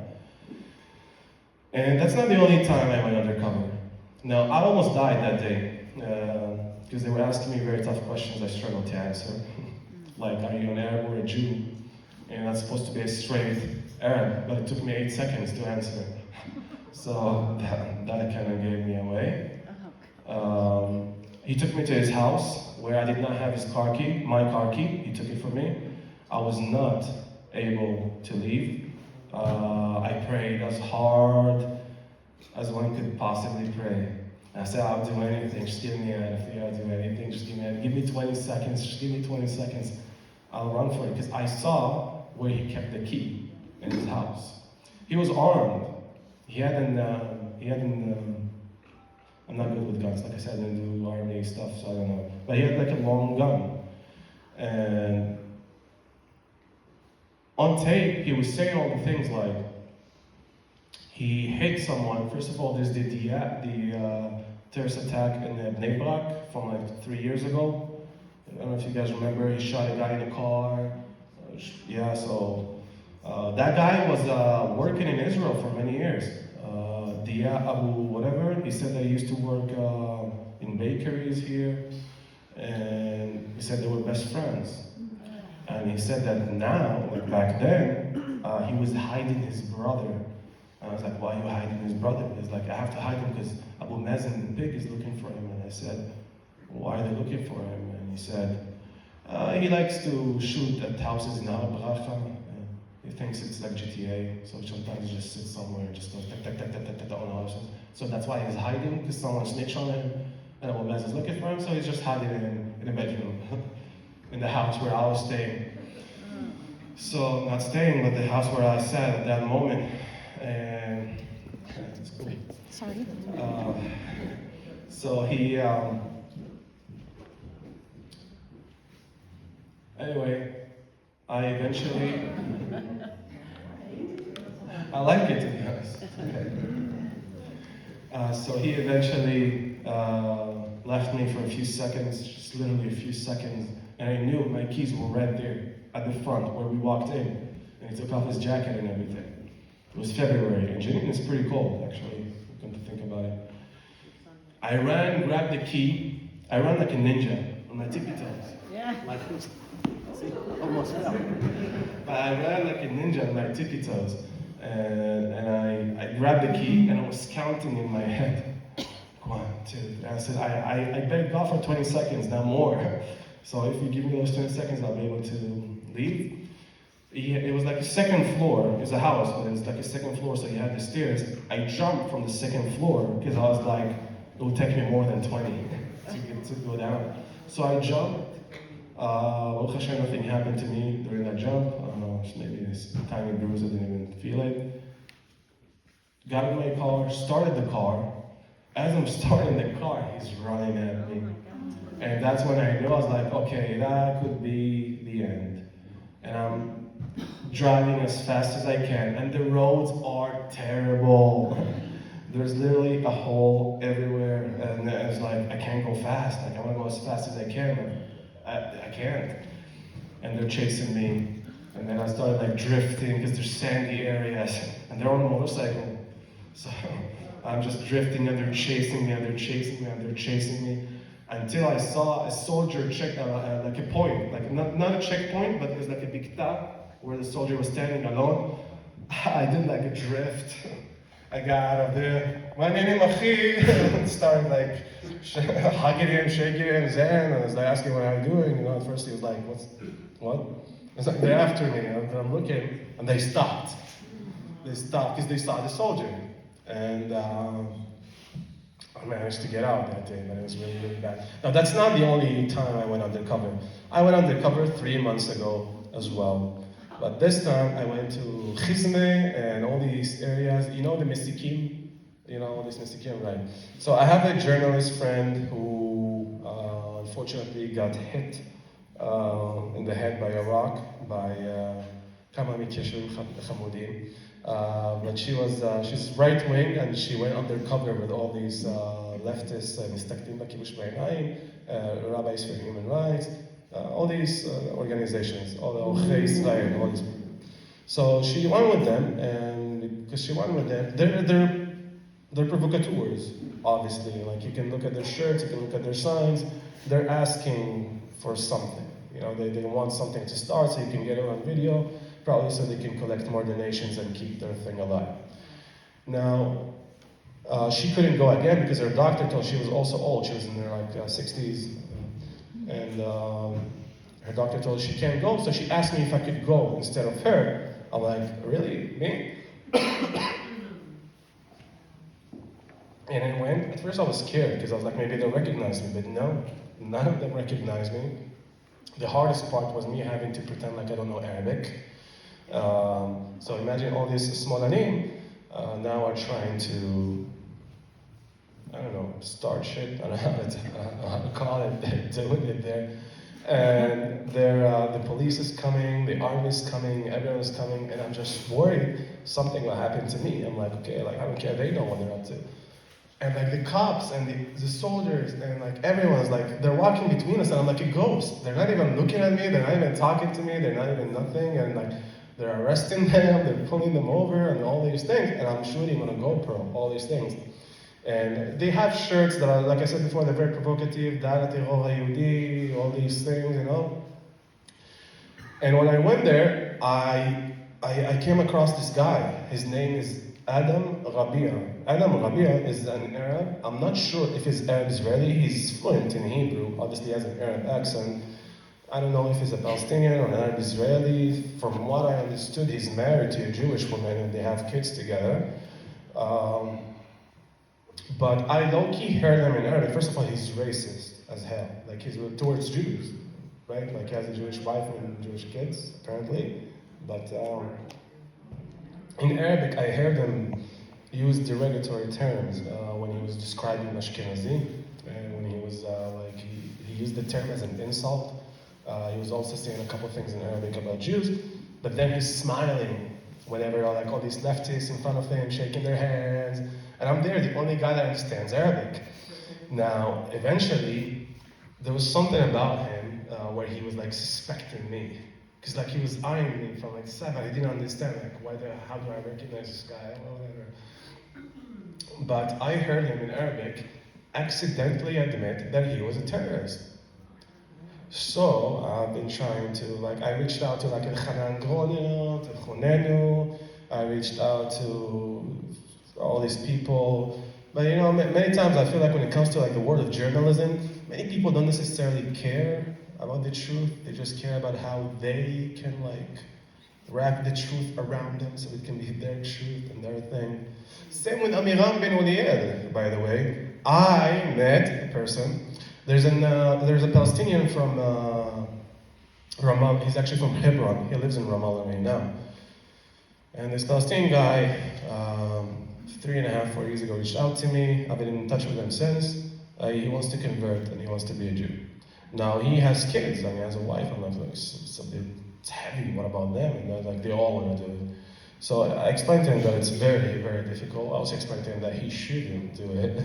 And that's not the only time I went undercover. Now I almost died that day because they were asking me very tough questions I struggled to answer. Like, are you an Arab or a Jew? And that's supposed to be a straight Arab, but it took me 8 seconds to answer. So that kind of gave me away. He took me to his house where I did not have his car key, my car key. He took it from me. I was not able to leave. I prayed as hard as one could possibly pray. And I said, I'll do anything, just give me out of here, I'll do anything, just give me 20 seconds, just give me 20 seconds. I'll run for it, because I saw where he kept the key in his house. He was armed. He had I'm not good with guns, like I said, I didn't do army stuff, so I don't know. But he had like a long gun. And on tape, he was saying all the things like, he hit someone. First of all, there's the terrorist attack in Bnei Brak from like 3 years ago. I don't know if you guys remember, he shot a guy in a car. That guy was working in Israel for many years. Abu whatever, he said that he used to work in bakeries here, and he said they were best friends. And he said that now, like back then, he was hiding his brother. And I was like, why are you hiding his brother? He's like, I have to hide him because Abu Mazen the pig is looking for him. And I said, why are they looking for him? And he said, he likes to shoot at houses in Al Bracha. He thinks it's like GTA, so sometimes he just sits somewhere, just goes on the house. So that's why he's hiding, because someone snitched on him, and all guys is looking for him, so he's just hiding in the bedroom, in the house where I was staying. So, not staying, but the house where I sat at that moment, and it's cool. Sorry. So he, anyway, I eventually, I like it to be honest. So he eventually left me for a few seconds, just literally a few seconds, and I knew my keys were right there at the front where we walked in, and he took off his jacket and everything. It was February, and Jenin is pretty cold, actually, come to think about it. I ran, grabbed the key, I ran like a ninja on my tippy toes. Yeah. Almost fell. But I ran like a ninja on my tippy toes, and I grabbed the key, and I was counting in my head. 1, 2, 3. And I said, I begged God for 20 seconds, not more. So if you give me those 20 seconds, I'll be able to leave. It was like a second floor. It's a house, but it was like a second floor, so you had the stairs. I jumped from the second floor because I was like, it would take me more than 20 to go down. So I jumped. Nothing happened to me during that jump. I don't know, maybe this tiny bruise, I didn't even feel it. Got in my car, started the car. As I'm starting the car, he's running at me. And that's when I knew, I was like, okay, that could be the end. And I'm driving as fast as I can, and the roads are terrible. There's literally a hole everywhere, and it's like, I can't go fast. Like, I want to go as fast as I can. I can't. And they're chasing me. And then I started like drifting because there's sandy areas, and they're on a motorcycle. So I'm just drifting, and they're chasing me, and they're chasing me, and they're chasing me. Until I saw a soldier check like a point, like not a checkpoint, but it was like a bikta where the soldier was standing alone. I did like a drift. I got out of there. My name is Machi. Started like hugging him, shaking him, and I was like asking what I'm doing. You know, at first he was like, what? It's like they're after me, and I'm looking, and they stopped. They stopped because they saw the soldier, and I managed to get out that day, but it was really, really bad. Now, that's not the only time I went undercover. I went undercover 3 months ago as well. But this time, I went to Chizme and all these areas. You know the Mesikim? You know all these Mesikim, right? So I have a journalist friend who unfortunately got hit in the head by a rock by Kama Mikeshu Chamudim. But she's right wing, and she went undercover with all these leftists, Mistaktim Bakibush B'Einayim, rabbis for human rights, all these organizations, all the Ochei Israel, all these people. So she went with them, and because she went with them, they're provocateurs, obviously. Like, you can look at their shirts, you can look at their signs. They're asking for something. You know, they want something to start, so you can get it on video. Probably so they can collect more donations and keep their thing alive. Now, she couldn't go again because her doctor told she was also old. She was in her 60s, and her doctor told her she can't go. So she asked me if I could go instead of her. I'm like, really, me? And I went. At first, I was scared because I was like, maybe they'll recognize me, but no, none of them recognized me. The hardest part was me having to pretend like I don't know Arabic. So imagine all these Smolanim now are trying to, I don't know, start shit. I don't know how to call it. They're doing it there. And the police is coming, the army is coming, everyone is coming, and I'm just worried something will happen to me. I'm like, okay, like, I don't care, they know what they're up to. And like the cops and the soldiers and like everyone's like, they're walking between us, and I'm like a ghost. They're not even looking at me, they're not even talking to me, they're not even nothing, and like, they're arresting them, they're pulling them over, and all these things, and I'm shooting on a GoPro, all these things. And they have shirts that are, like I said before, they're very provocative, Dara Terror Yehudi, all these things, you know. And when I went there, I came across this guy. His name is Adam Rabia. Adam Rabia is an Arab. I'm not sure if he's Arab Israeli. He's fluent in Hebrew. Obviously, he has an Arab accent. I don't know if he's a Palestinian or an Arab Israeli. From what I understood, he's married to a Jewish woman and they have kids together. But I low-key heard him in Arabic. First of all, he's racist as hell. Like, he's towards Jews, right? Like, he has a Jewish wife and Jewish kids, apparently. But in Arabic, I heard him use derogatory terms when he was describing Ashkenazi. And when he was, he used the term as an insult. He was also saying a couple things in Arabic about Jews. But then he's smiling whenever, like, all these leftists in front of him, shaking their hands. And I'm there, the only guy that understands Arabic. Now, eventually, there was something about him where he was like suspecting me. Because like he was eyeing me from like the side, but I didn't understand like how do I recognize this guy or whatever. But I heard him in Arabic accidentally admit that he was a terrorist. So I've been trying to, like, I reached out to like Elchanan Gronio, to Chonenu, I reached out to all these people, but you know, many times I feel like when it comes to like the world of journalism, many people don't necessarily care about the truth. They just care about how they can like wrap the truth around them so it can be their truth and their thing. Same with Amiram Ben Oliel, by the way. I met a person. There's a Palestinian from Ramallah. He's actually from Hebron. He lives in Ramallah right now. And this Palestinian guy, 3.5, 4 years ago, reached out to me. I've been in touch with him since. He wants to convert and he wants to be a Jew. Now he has kids and he has a wife. I'm like, it's a bit heavy. What about them? And they're like, they all want to do it. So I explained to him that it's very, very difficult. I also explained to him that he shouldn't do it.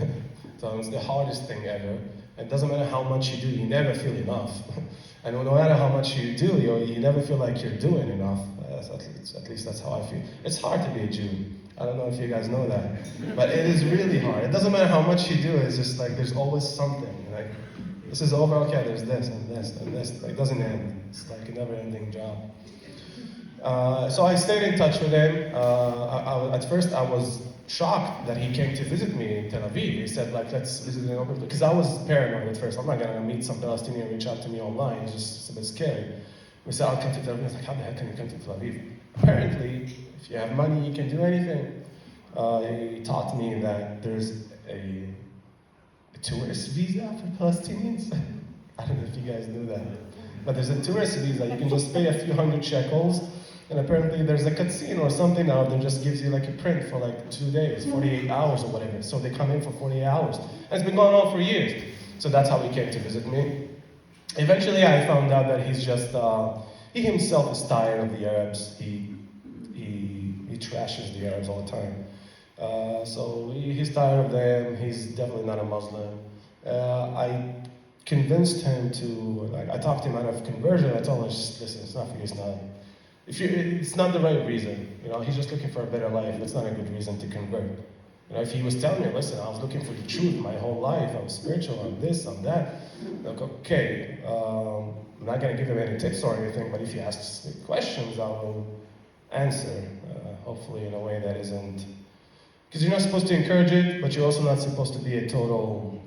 So it's the hardest thing ever. It doesn't matter how much you do, you never feel enough. And no matter how much you do, you never feel like you're doing enough. At least that's how I feel. It's hard to be a Jew. I don't know if you guys know that. But it is really hard. It doesn't matter how much you do, it's just like there's always something. Like, this is over, okay, there's this and this and this. Like, it doesn't end. It's like a never-ending job. So I stayed in touch with him. At first I was shocked that he came to visit me in Tel Aviv. He said, like, let's visit in open, because I was paranoid at first. I'm not gonna meet some Palestinian reach out to me online. It's a bit scary. We said, I'll come to Tel Aviv. I was like, how the heck can you come to Tel Aviv? Apparently, if you have money, you can do anything. He taught me that there's a tourist visa for Palestinians. I don't know if you guys knew that. But there's a tourist visa. You can just pay a few hundred shekels. And apparently there's a cutscene or something out there just gives you like a print for like 2 days, 48 hours or whatever. So they come in for 48 hours. And it's been going on for years. So that's how he came to visit me. Eventually I found out that he's just, he himself is tired of the Arabs. He trashes the Arabs all the time. So he's tired of them. He's definitely not a Muslim. I convinced him to, like, I talked him out of conversion. I told him, listen, it's not for you, it's not the right reason. You know, he's just looking for a better life. That's not a good reason to convert. You know, if he was telling me, listen, I was looking for the truth my whole life. I was spiritual, I'm this, I'm that. Like, okay, I'm not going to give him any tips or anything, but if he asks me questions, I will answer, hopefully in a way that isn't... Because you're not supposed to encourage it, but you're also not supposed to be a total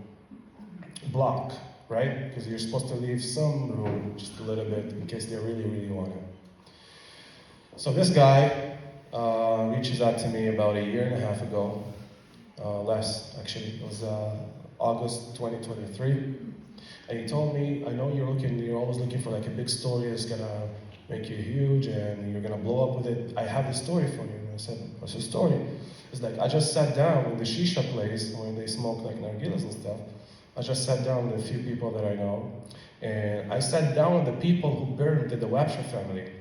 block, right? Because you're supposed to leave some room, just a little bit, in case they really, really want it. So this guy reaches out to me about 1.5 years ago, less actually, it was August 2023, and he told me, I know you're always looking for like a big story that's gonna make you huge and you're gonna blow up with it. I have a story for you. And I said, what's the story? It's like, I just sat down in the shisha place when they smoke like nargilas and stuff. I just sat down with a few people that I know, and I sat down with the people who burned the Wapsha family.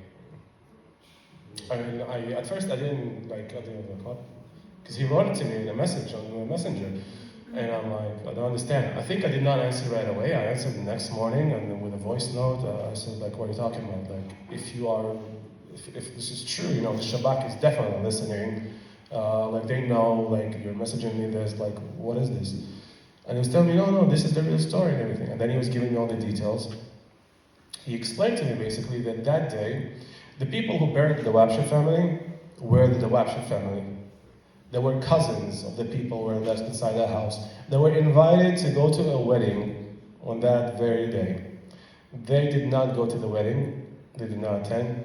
At first I didn't like what? Because he wrote it to me in a message on the messenger. And I'm like, I don't understand. I think I did not answer right away. I answered the next morning and then with a voice note. I said, like, what are you talking about? Like, if this is true, you know, the Shabbat is definitely listening. Like, they know, like, you're messaging me this, like, what is this? And he was telling me, no, this is the real story and everything. And then he was giving me all the details. He explained to me basically that that day, the people who buried the Wapsha family were the Wapsha family. They were cousins of the people who were left inside that house. They were invited to go to a wedding on that very day. They did not go to the wedding. They did not attend.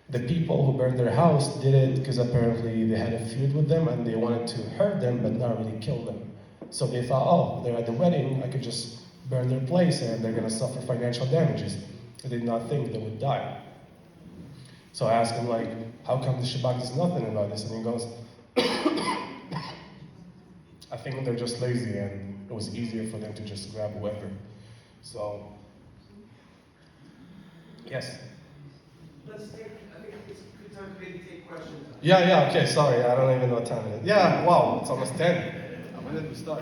The people who burned their house did it because apparently they had a feud with them and they wanted to hurt them but not really kill them. So they thought, oh, they're at the wedding, I could just burn their place and they're going to suffer financial damages. They did not think they would die. So I asked him, like, how come the Shabbat does nothing about this? And he goes, I think they're just lazy and it was easier for them to just grab whoever. So, yes? Let's take, I think it's a good time to maybe take questions. Yeah, okay, sorry, I don't even know what time it is. Yeah, wow, it's almost 10. When did we start?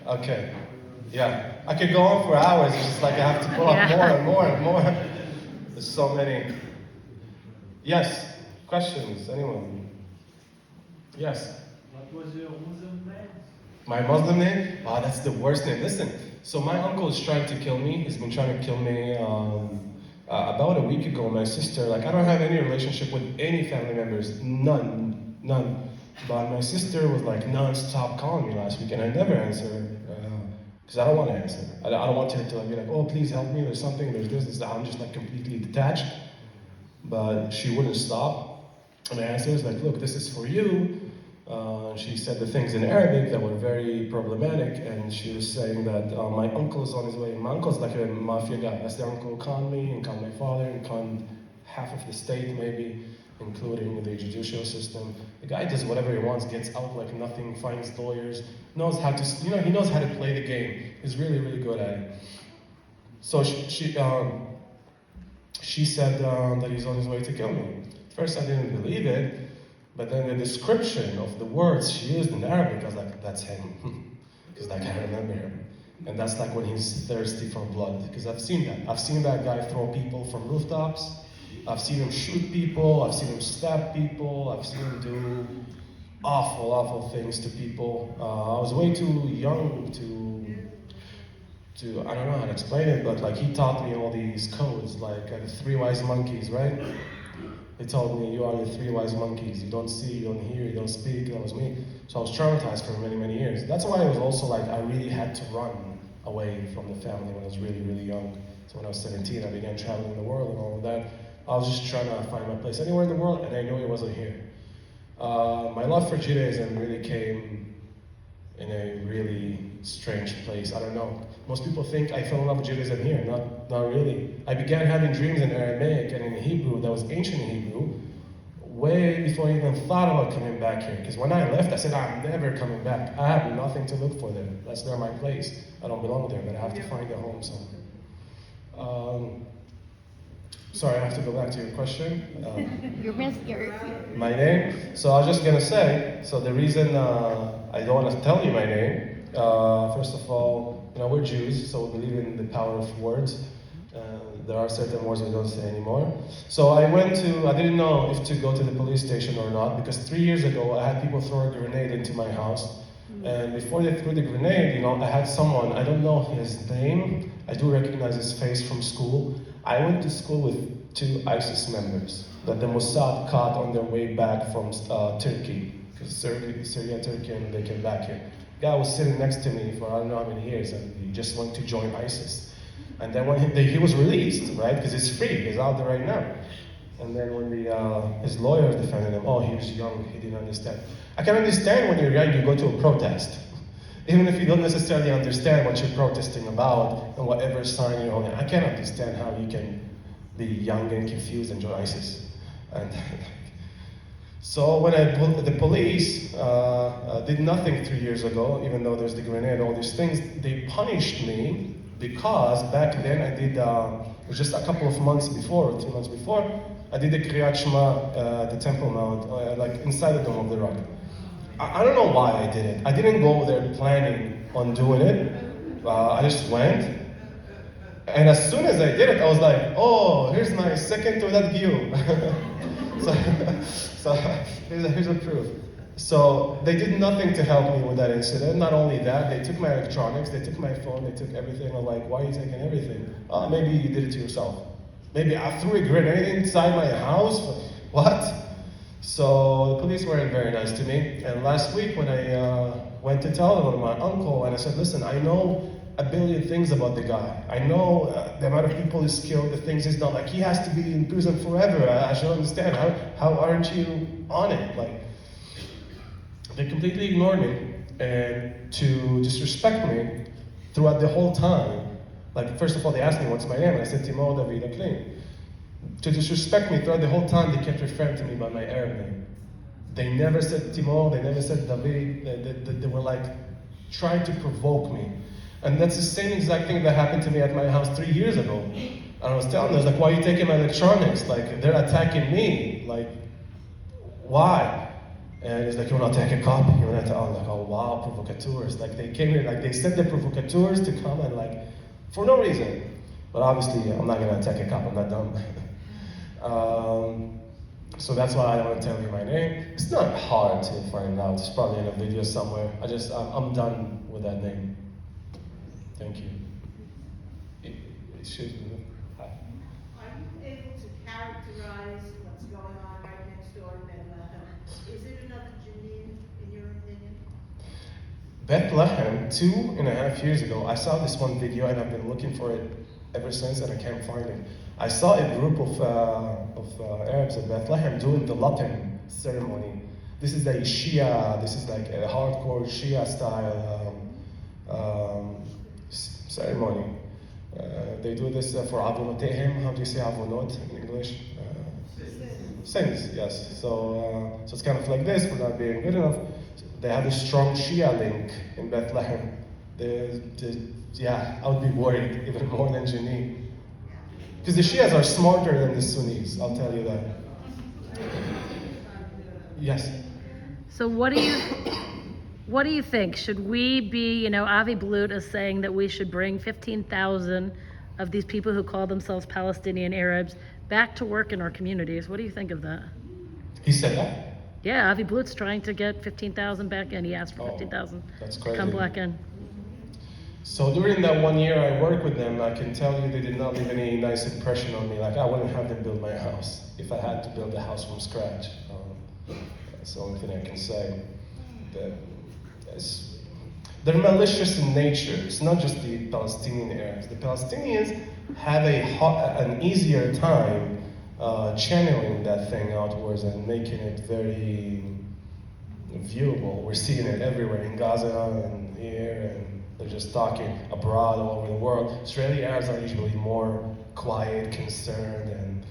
Okay, yeah. I could go on for hours, it's just like I have to pull up more and more and more. There's so many. Yes, questions, anyone? Yes? What was your Muslim name? My Muslim name? Oh, that's the worst name. Listen, so my uncle is trying to kill me. He's been trying to kill me about a week ago. My sister, like, I don't have any relationship with any family members. None. But my sister was like non-stop calling me last week, and I never answered because I don't want to answer. I don't want her to like, be like, oh, please help me. There's something. There's this. I'm just like completely detached. But she wouldn't stop. And I answered, like, look, this is for you. She said the things in Arabic that were very problematic, and she was saying that my uncle is on his way. My uncle's like a mafia guy. That's the uncle who conned me and conned my father and conned half of the state maybe, including the judicial system. The guy does whatever he wants, gets out like nothing, finds lawyers, knows how to, he knows how to play the game. He's really, really good at it. So she said that he's on his way to kill me. At first I didn't believe it. But then the description of the words she used in Arabic, I was like, that's him. Because like, I remember him. And that's like when he's thirsty for blood. Because I've seen that. I've seen that guy throw people from rooftops. I've seen him shoot people. I've seen him stab people. I've seen him do awful, awful things to people. I was way too young to, I don't know how to explain it, but like he taught me all these codes, like the 3 wise monkeys, right? They told me, you are the 3 wise monkeys. You don't see, you don't hear, you don't speak. That was me. So I was traumatized for many, many years. That's why it was also like I really had to run away from the family when I was really, really young. So when I was 17, I began traveling the world and all of that. I was just trying to find my place anywhere in the world, and I knew it wasn't here. My love for Judaism really came in a really strange place. I don't know. Most people think I fell in love with Judaism here. Not really. I began having dreams in Aramaic and in Hebrew that was ancient Hebrew way before I even thought about coming back here. Because when I left, I said, I'm never coming back. I have nothing to look for there. That's not my place. I don't belong there, but I have to find a home somewhere. Sorry, I have to go back to your question. My name? So I was just going to say, so the reason I don't want to tell you my name, first of all, we're Jews, so we believe in the power of words. There are certain words we don't say anymore. So I didn't know if to go to the police station or not, because 3 years ago I had people throw a grenade into my house. And before they threw the grenade, I had someone, I don't know his name, I do recognize his face from school. I went to school with 2 ISIS members that the Mossad caught on their way back from Turkey, because Syria, Turkey, and they came back here. The guy was sitting next to me for I don't know how many years, and he just wanted to join ISIS. And then when he was released, right, because he's free, he's out there right now. And then when his lawyers defended him, he was young, he didn't understand. I can understand when you're young, you go to a protest. Even if you don't necessarily understand what you're protesting about and whatever sign you're holding, I can't understand how you can be young and confused and join ISIS. And so when the police did nothing 3 years ago, even though there's the grenade, all these things, they punished me because back then I did, it was just a couple of months before, or 2 months before, I did the Kriyat Shema at the Temple Mount, like inside the Dome of the Rock. I don't know why I did it. I didn't go there planning on doing it. I just went. And as soon as I did it, I was like, here's my second to that view. so here's a proof. So they did nothing to help me with that incident. Not only that, they took my electronics, they took my phone, they took everything. I'm like, why are you taking everything? Maybe you did it to yourself. Maybe I threw a grenade inside my house? What? So the police weren't very nice to me. And last week when I went to tell them about my uncle, and I said, listen, I know a billion things about the guy. I know the amount of people he's killed, the things he's done. Like, he has to be in prison forever. I should understand. How aren't you on it? Like, they completely ignored me, and to disrespect me throughout the whole time. Like, first of all, they asked me what's my name, and I said Timor David Aklim. To disrespect me throughout the whole time, they kept referring to me by my Arab name. They never said Timor, they never said David. They were like trying to provoke me. And that's the same exact thing that happened to me at my house 3 years ago. And I was telling them, I was like, why are you taking my electronics? Like, they're attacking me. Like, why? And it's like, you want to take a copy? You want to? I'm like, oh wow, provocateurs. Like, they came here, like, they sent the provocateurs to come and, like, for no reason. But obviously, I'm not going to attack a cop, I'm not dumb. So that's why I don't want to tell you my name. It's not hard to find out. It's probably in a video somewhere. I'm done with that name. Thank you. It should be. Are you able to characterize what's going on right next door in Bethlehem? Is it another Janine, in your opinion? Bethlehem, 2.5 years ago, I saw this one video and I've been looking for it ever since and I can't find it. I saw a group of Arabs in Bethlehem doing the Latin ceremony. This is like Shia, this is like a hardcore Shia style ceremony. They do this for avonotehim. How do you say avonot in English? Sins, yes. So it's kind of like this, for not being good enough. They have a strong Shia link in Bethlehem. Yeah, I would be worried even more than Janine. Because the Shias are smarter than the Sunnis, I'll tell you that. Yes. So what do you think? Should we be, Avi Blut is saying that we should bring 15,000 of these people who call themselves Palestinian Arabs back to work in our communities. What do you think of that? He said that? Yeah, Avi Blut's trying to get 15,000 back in. He asked for 15,000 that's to crazy. come back in. So during that 1 year I worked with them, I can tell you they did not leave any nice impression on me. Like, I wouldn't have them build my house if I had to build a house from scratch. That's the only thing I can say. They're malicious in nature. It's not just the Palestinian Arabs. The Palestinians have an easier time channeling that thing outwards and making it very viewable. We're seeing it everywhere in Gaza and here, and they're just talking abroad all over the world. Israeli Arabs are usually more quiet, concerned, and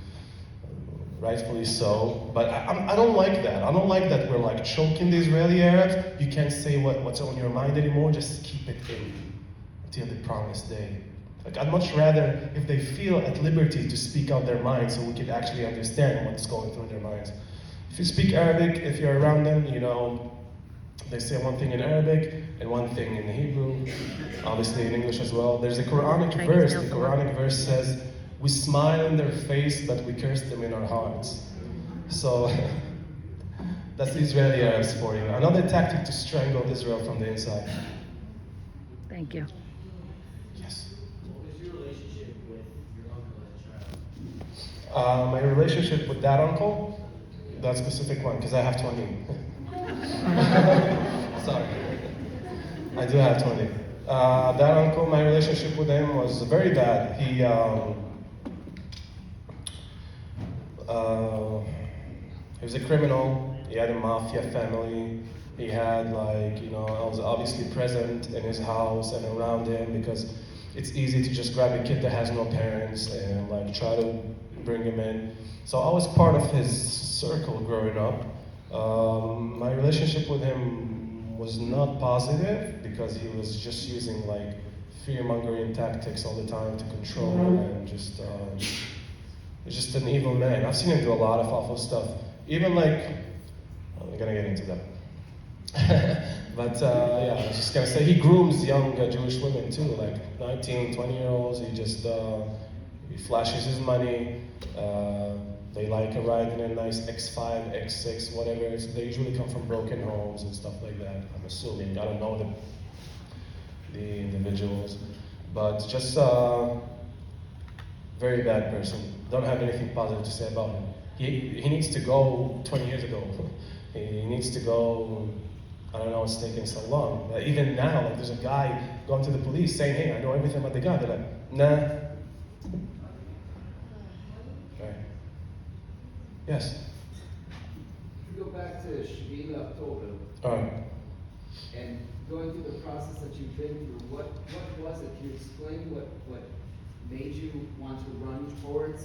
rightfully so. But I don't like that. I don't like that we're like choking the Israeli Arabs. You can't say what's on your mind anymore. Just keep it in until the promised day. Like, I'd much rather if they feel at liberty to speak out their minds so we can actually understand what's going through their minds. If you speak Arabic, if you're around them, they say one thing in Arabic and one thing in Hebrew, obviously in English as well. There's a Quranic verse. The Quranic verse says, we smile in their face, but we curse them in our hearts. So that's the Israeli Arabs for you. Another tactic to strangle Israel from the inside. Thank you. Yes. What was your relationship with your uncle as a child? My relationship with that uncle, that specific one, because I have 20. Sorry. I do have 20. That uncle, my relationship with him was very bad. He was a criminal. He had a mafia family. He had I was obviously present in his house and around him because it's easy to just grab a kid that has no parents and try to bring him in. So I was part of his circle growing up. My relationship with him was not positive because he was just using fear-mongering tactics all the time to control and just an evil man. I've seen him do a lot of awful stuff. Even I'm gonna get into that. But yeah, I was just gonna say he grooms young Jewish women too, 19, 20-year-olds. He flashes his money. They like a ride in a nice X5, X6, whatever. They usually come from broken homes and stuff like that. I'm assuming. I don't know the individuals, but just very bad person. Don't have anything positive to say about him. He needs to go 20 years ago. He needs to go I don't know what's taking so long. But even now, like there's a guy going to the police saying, hey, I know everything about the guy. They're like, nah. Right. Yes. If we go back to Shmini October All right. and going through the process that you've been through, what was it? Can you explain what made you want to run towards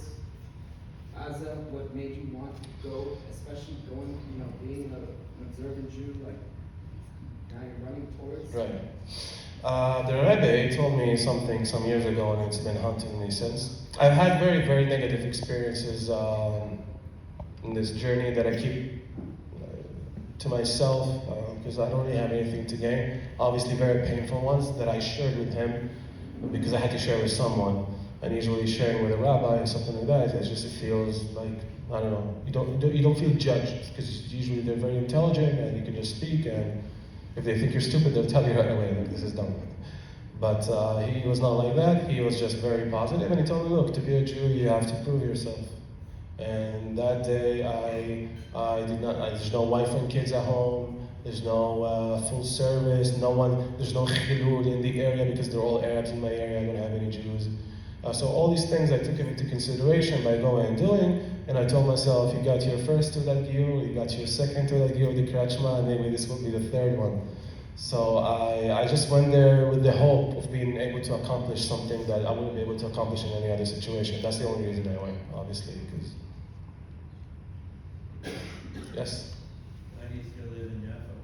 Gaza? What made you want to go, especially going, being an observant Jew, like now you're running towards? Right. The Rebbe told me something some years ago, and it's been haunting me since. I've had very, very negative experiences in this journey that I keep to myself because I don't really have anything to gain. Obviously, very painful ones that I shared with him because I had to share with someone. And usually sharing with a rabbi or something like that, it feels like, I don't know, you don't feel judged because usually they're very intelligent and you can just speak, and if they think you're stupid, they'll tell you right away, like, this is dumb. But he was not like that. He was just very positive, and he told me, look, to be a Jew, you have to prove yourself. And that day, I did not. There's no wife and kids at home. There's no full service. There's no chilul in the area because they're all Arabs in my area. I don't have any Jews. So all these things I took into consideration by going and doing, and I told myself, you got your first Teudat Giyur, you got your second Teudat Giyur, the Krachma, and maybe this will be the third one. So I just went there with the hope of being able to accomplish something that I wouldn't be able to accomplish in any other situation. That's the only reason I went, obviously, because... Yes? Why do you still live in Jaffa?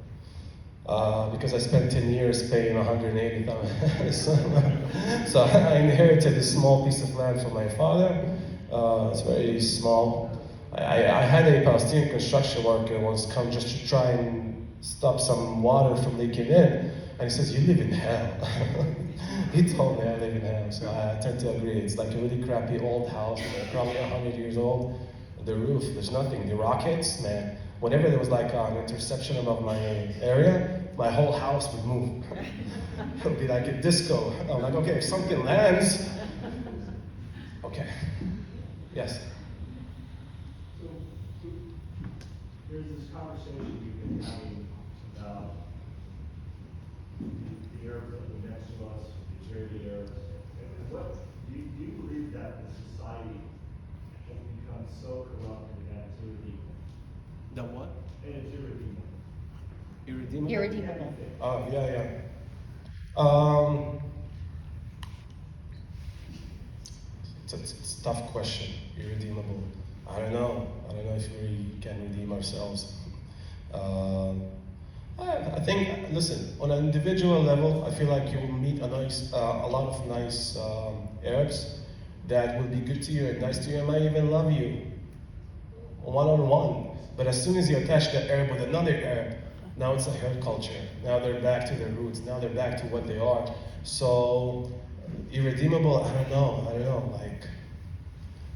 Because I spent 10 years paying $180,000. So I inherited this small piece of land from my father. It's very small. I had a Palestinian construction worker once come just to try and stop some water from leaking in. And he says, you live in hell. He told me I live in hell. So I tend to agree. It's like a really crappy old house, probably 100 years old. The roof, there's nothing. The rockets, man. Whenever there was like an interception above my area, my whole house would move. It would be like a disco. I'm like, okay, if something lands, okay. Yes. So, there's this conversation you've been having about the Arabs that live next to us, the Israeli Arabs. And what do you believe that the society has become so corrupt that it's irredeemable? The what? And it's irredeemable. Irredeemable? Irredeemable. Oh, yeah. It's a tough question. Irredeemable. I don't know if we can redeem ourselves. I think, listen, on an individual level, I feel like you will meet a lot of nice Arabs that will be good to you and nice to you and might even love you one-on-one. But as soon as you attach that Arab with another Arab, now it's a herd culture. Now they're back to their roots. Now they're back to what they are. So, irredeemable, I don't know. Like,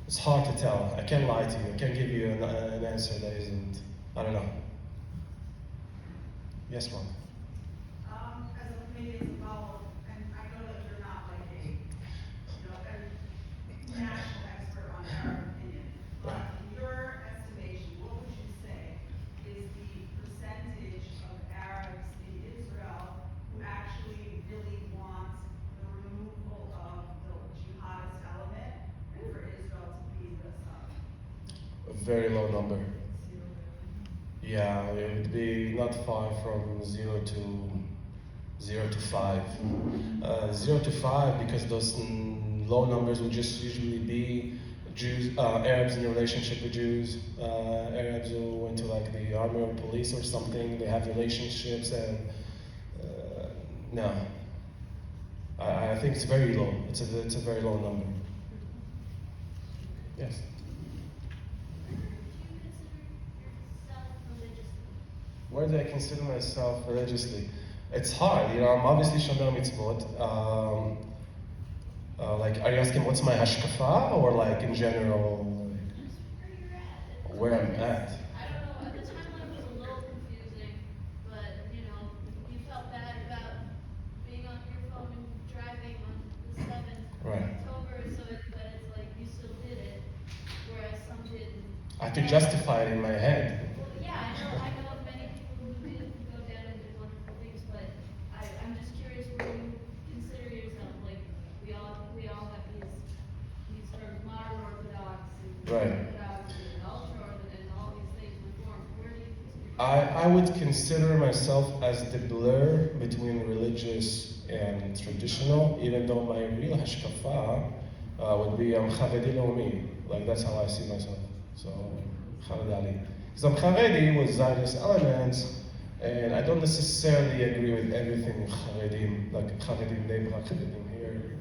it's hard to tell. I can't lie to you. I can't give you an answer that isn't, I don't know. Yes, Mom. As a comedian involved, and I know that you're not like a national expert on Arab opinion, but in your estimation, what would you say is the percentage of Arabs in Israel who actually really want the removal of the jihadist element and for Israel to be the sub? A very low number. Yeah, it would be not far from 0 to 5. 0 to 5 because those low numbers would just usually be Jews, Arabs in a relationship with Jews, Arabs who went to like the army or police or something. They have relationships, and no, I think it's very low. It's a very low number. Yes. Where do I consider myself religiously? It's hard, I'm obviously shomer mitzvot. Like, are you asking what's my hashkafa, or like in general, like, where I'm at? I don't know, at the timeline was a little confusing, but, you felt bad about being on your phone and driving on the 7th Right. of October, but it's like you still did it, whereas some didn't. I have to justify it in my head. Well, yeah, I know of many people who did go down and did one Right. Without the culture and all these things were formed, where do you consider I would consider myself as the blur between religious and traditional, even though my real hashkafa would be Charedi Leumi. Like that's how I see myself. So Charedali. Because I'm Charedi with Zionist elements, and I don't necessarily agree with everything Charedim, like Charedim Nebra, Charedim here,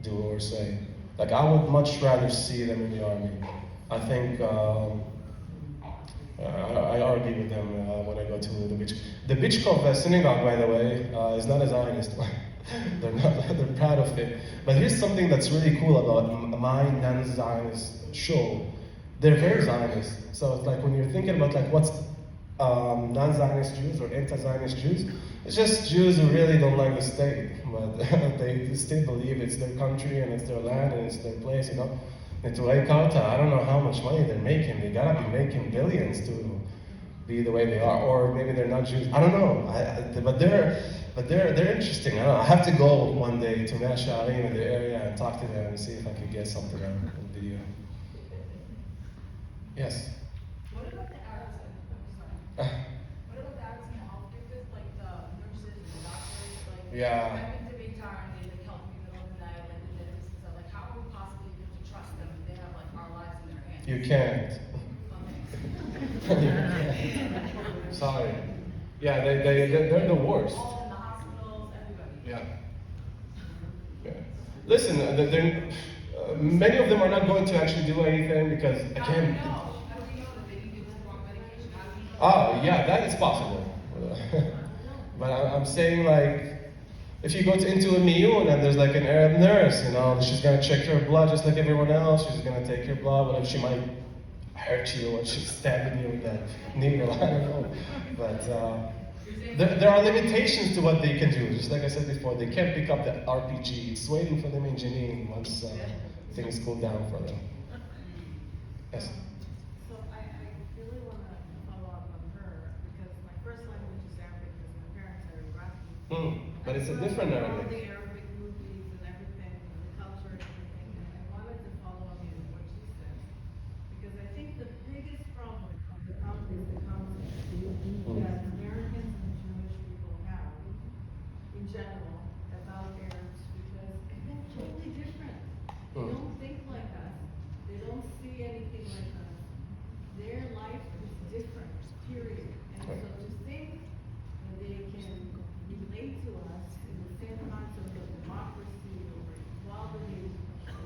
do or say. Like I would much rather see them in the army. I think. I argue with them when I go to the beach. The Bichkov synagogue, by the way, is not a Zionist. They're not. They're proud of it. But here's something that's really cool about my non-Zionist show. They're very Zionist. So it's like when you're thinking about like what's non-Zionist Jews or anti-Zionist Jews, it's just Jews who really don't like the state, but they still believe it's their country and it's their land and it's their place, you know. And to Karta, I don't know how much money they're making. They gotta be making billions to be the way they are, or maybe they're not Jews. I don't know. But they're interesting. I don't know. I have to go one day to Mea Shearim in the area and talk to them and see if I could get something out of the video. Yes. What about the Arabs? I'm sorry. What about the Arabs in the healthcare field, like the nurses and the doctors? Like, Yeah. I've been to Beitar and they like help me in the middle of the night, like the dentists and stuff. Like, how are we possibly going to trust them if they have like our lives in their hands? You can't. Okay. Sorry. Yeah, they're the worst. All in the hospitals, everybody. Yeah. Yeah. Listen, many of them are not going to actually do anything because, How do we again, know? How do we know that they didn't give us the wrong medication? How do we know? yeah, that is possible. But I'm saying like, if you go into a miyun and there's like an Arab nurse, you know, she's gonna check your blood just like everyone else. She's gonna take your blood. What if she might hurt you or she's stabbing you with that needle? I don't know. But there are limitations to what they can do. Just like I said before, they can't pick up the RPG. It's waiting for them in Jenin once things cool down for them. Yes. So I really want to follow up on her because my first language is Arabic because my parents are Iraqi. But it's a different All Arabic. the Arabic movies and everything, and the culture and everything, and I wanted to follow up on what she said. Because I think the biggest problem is the concept that Americans and Jewish people have in general about Arabs because they're totally different. They don't think like us. They don't see anything like us. Their life is different, period. And so to think that they can relate to us in the same concept of democracy or equality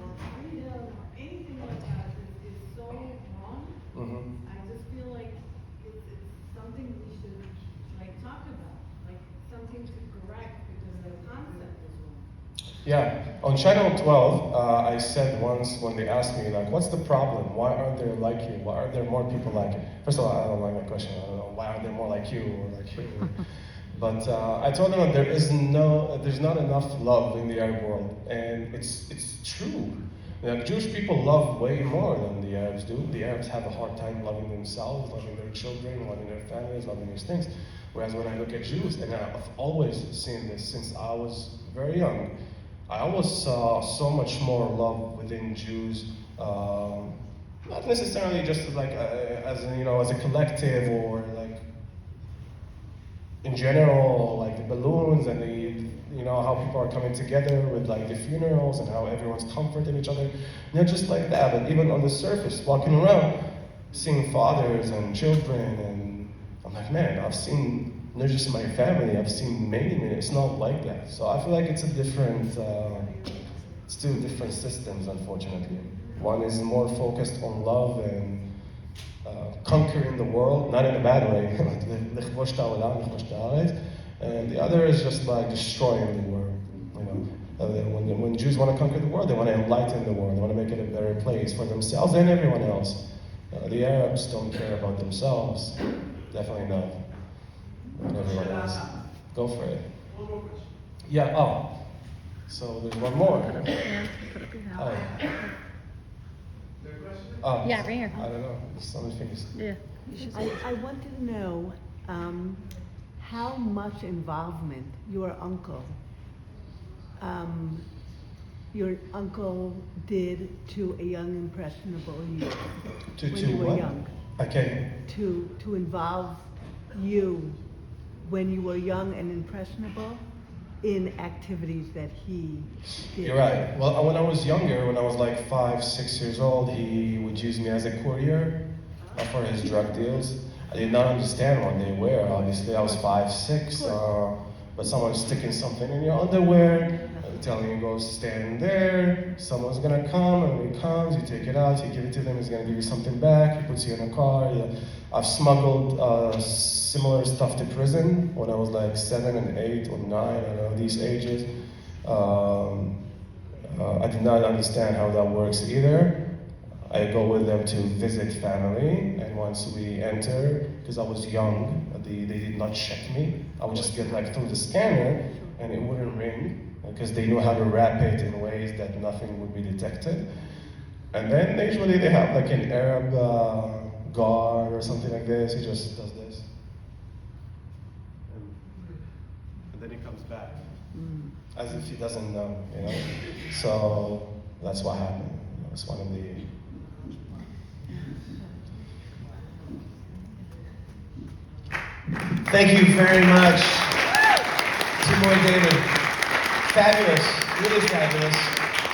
or freedom or anything like that is so wrong. I just feel like it's something we should like talk about, like something to correct because the concept is wrong. Yeah, on Channel 12, I said once when they asked me, like, what's the problem? Why aren't there like you? Why aren't there more people like you? First of all, I don't like my question. I don't know, why aren't there more like you or like you? But I told them that there's not enough love in the Arab world. And it's true. Like, Jewish people love way more than the Arabs do. The Arabs have a hard time loving themselves, loving their children, loving their families, loving these things. Whereas when I look at Jews, and I've always seen this since I was very young, I always saw so much more love within Jews, not necessarily just like as a collective or like in general, like the balloons and how people are coming together with like the funerals and how everyone's comforting each other. Not just like that, but even on the surface, walking around, seeing fathers and children, and I'm like, man, I've seen. Not just my family, I've seen many, it's not like that. So I feel like it's it's two different systems, unfortunately. One is more focused on love and conquering the world, not in a bad way, and the other is just like destroying the world. When Jews want to conquer the world, they want to enlighten the world, they want to make it a better place for themselves and everyone else. The Arabs don't care about themselves, definitely not. And everyone else. Go for it. One more question. Yeah, so there's one more. Oh. There a question? Oh. Yeah, right here. I don't know. Some things. Yeah. I wanted to know how much involvement your uncle your uncle did to a young impressionable you To when you were what? young? Okay. To involve you when you were young and impressionable in activities that he did. You're right. Well, when I was younger, when I was like 5, 6 years old, he would use me as a courier for his drug deals. I did not understand what they were. Obviously, I was 5, 6. But someone's sticking something in your underwear, telling you go stand there. Someone's gonna come, and when he comes, you take it out, you give it to them. He's gonna give you something back. He puts you in a car. I've smuggled similar stuff to prison when I was like 7 and 8 or 9. I don't know these ages. I did not understand how that works either. I go with them to visit family, and once we enter, because I was young, they did not check me. I would just get like through the scanner, and it wouldn't ring, because they knew how to wrap it in ways that nothing would be detected. And then usually they have like an Arab guard or something like this. He just does this, and then he comes back, as if he doesn't know, you know. So that's what happened. That's one of the. Thank you very much, Timor David. Fabulous, really fabulous,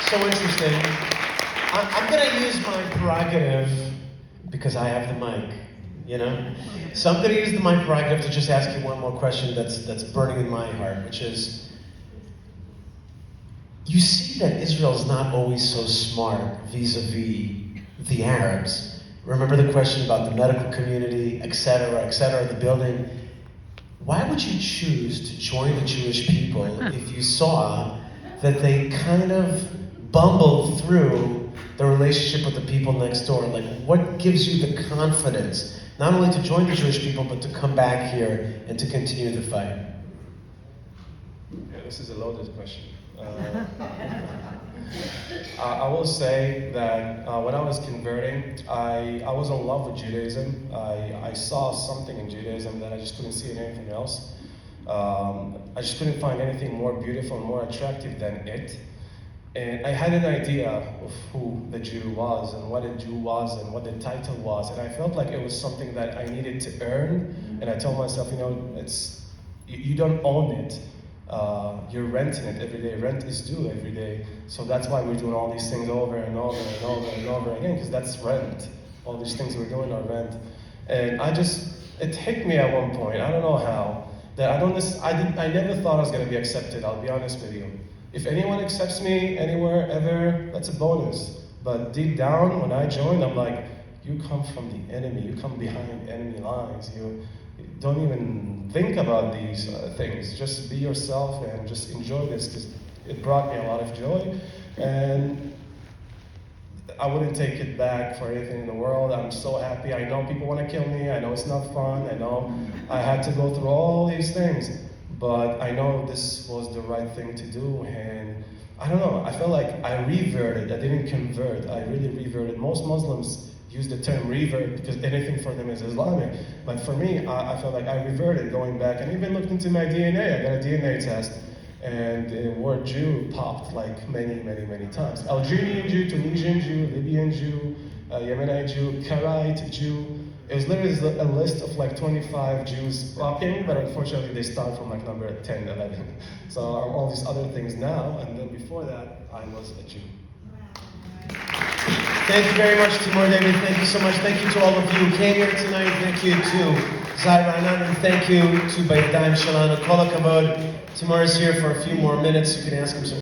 so interesting. I'm gonna use my prerogative, because I have the mic, you know? So I'm gonna use my prerogative to just ask you one more question that's burning in my heart, which is, you see that Israel's not always so smart vis-a-vis the Arabs. Remember the question about the medical community, et cetera, the building. Why would you choose to join the Jewish people if you saw that they kind of bumbled through the relationship with the people next door? Like, what gives you the confidence, not only to join the Jewish people, but to come back here and to continue the fight? Yeah, this is a loaded question. I will say that when I was converting, I was in love with Judaism. I saw something in Judaism that I just couldn't see in anything else. I just couldn't find anything more beautiful and more attractive than it. And I had an idea of who the Jew was and what a Jew was and what the title was. And I felt like it was something that I needed to earn. And I told myself, you know, you don't own it. You're renting it every day. Rent is due every day. So that's why we're doing all these things over and over and over and over again, because that's rent. All these things we're doing are rent. And it hit me at one point, I don't know how, that I never thought I was going to be accepted, I'll be honest with you. If anyone accepts me anywhere, ever, that's a bonus. But deep down, when I joined, I'm like, you come from the enemy, you come behind enemy lines, you don't even think about these things. Just be yourself and just enjoy this, because it brought me a lot of joy. And I wouldn't take it back for anything in the world. I'm so happy. I know people want to kill me. I know it's not fun. I know I had to go through all these things. But I know this was the right thing to do. And I don't know, I felt like I reverted. I didn't convert. I really reverted. Most Muslims use the term revert because anything for them is Islamic. But for me, I felt like I reverted going back. And even looked into my DNA. I got a DNA test. And the word Jew popped like many times. Algerian Jew, Tunisian Jew, Libyan Jew, Yemenite Jew, Karaite Jew. It was literally a list of like 25 Jews popping, but unfortunately they start from like number 10, 11. So all these other things now, and then before that, I was a Jew. Thank you very much, Timor David. Thank you so much. Thank you to all of you who came here tonight. Thank you to Zaira Anan, and thank you to Baydaim Shalana. Kol HaKavod. Timor is here for a few more minutes. You can ask him some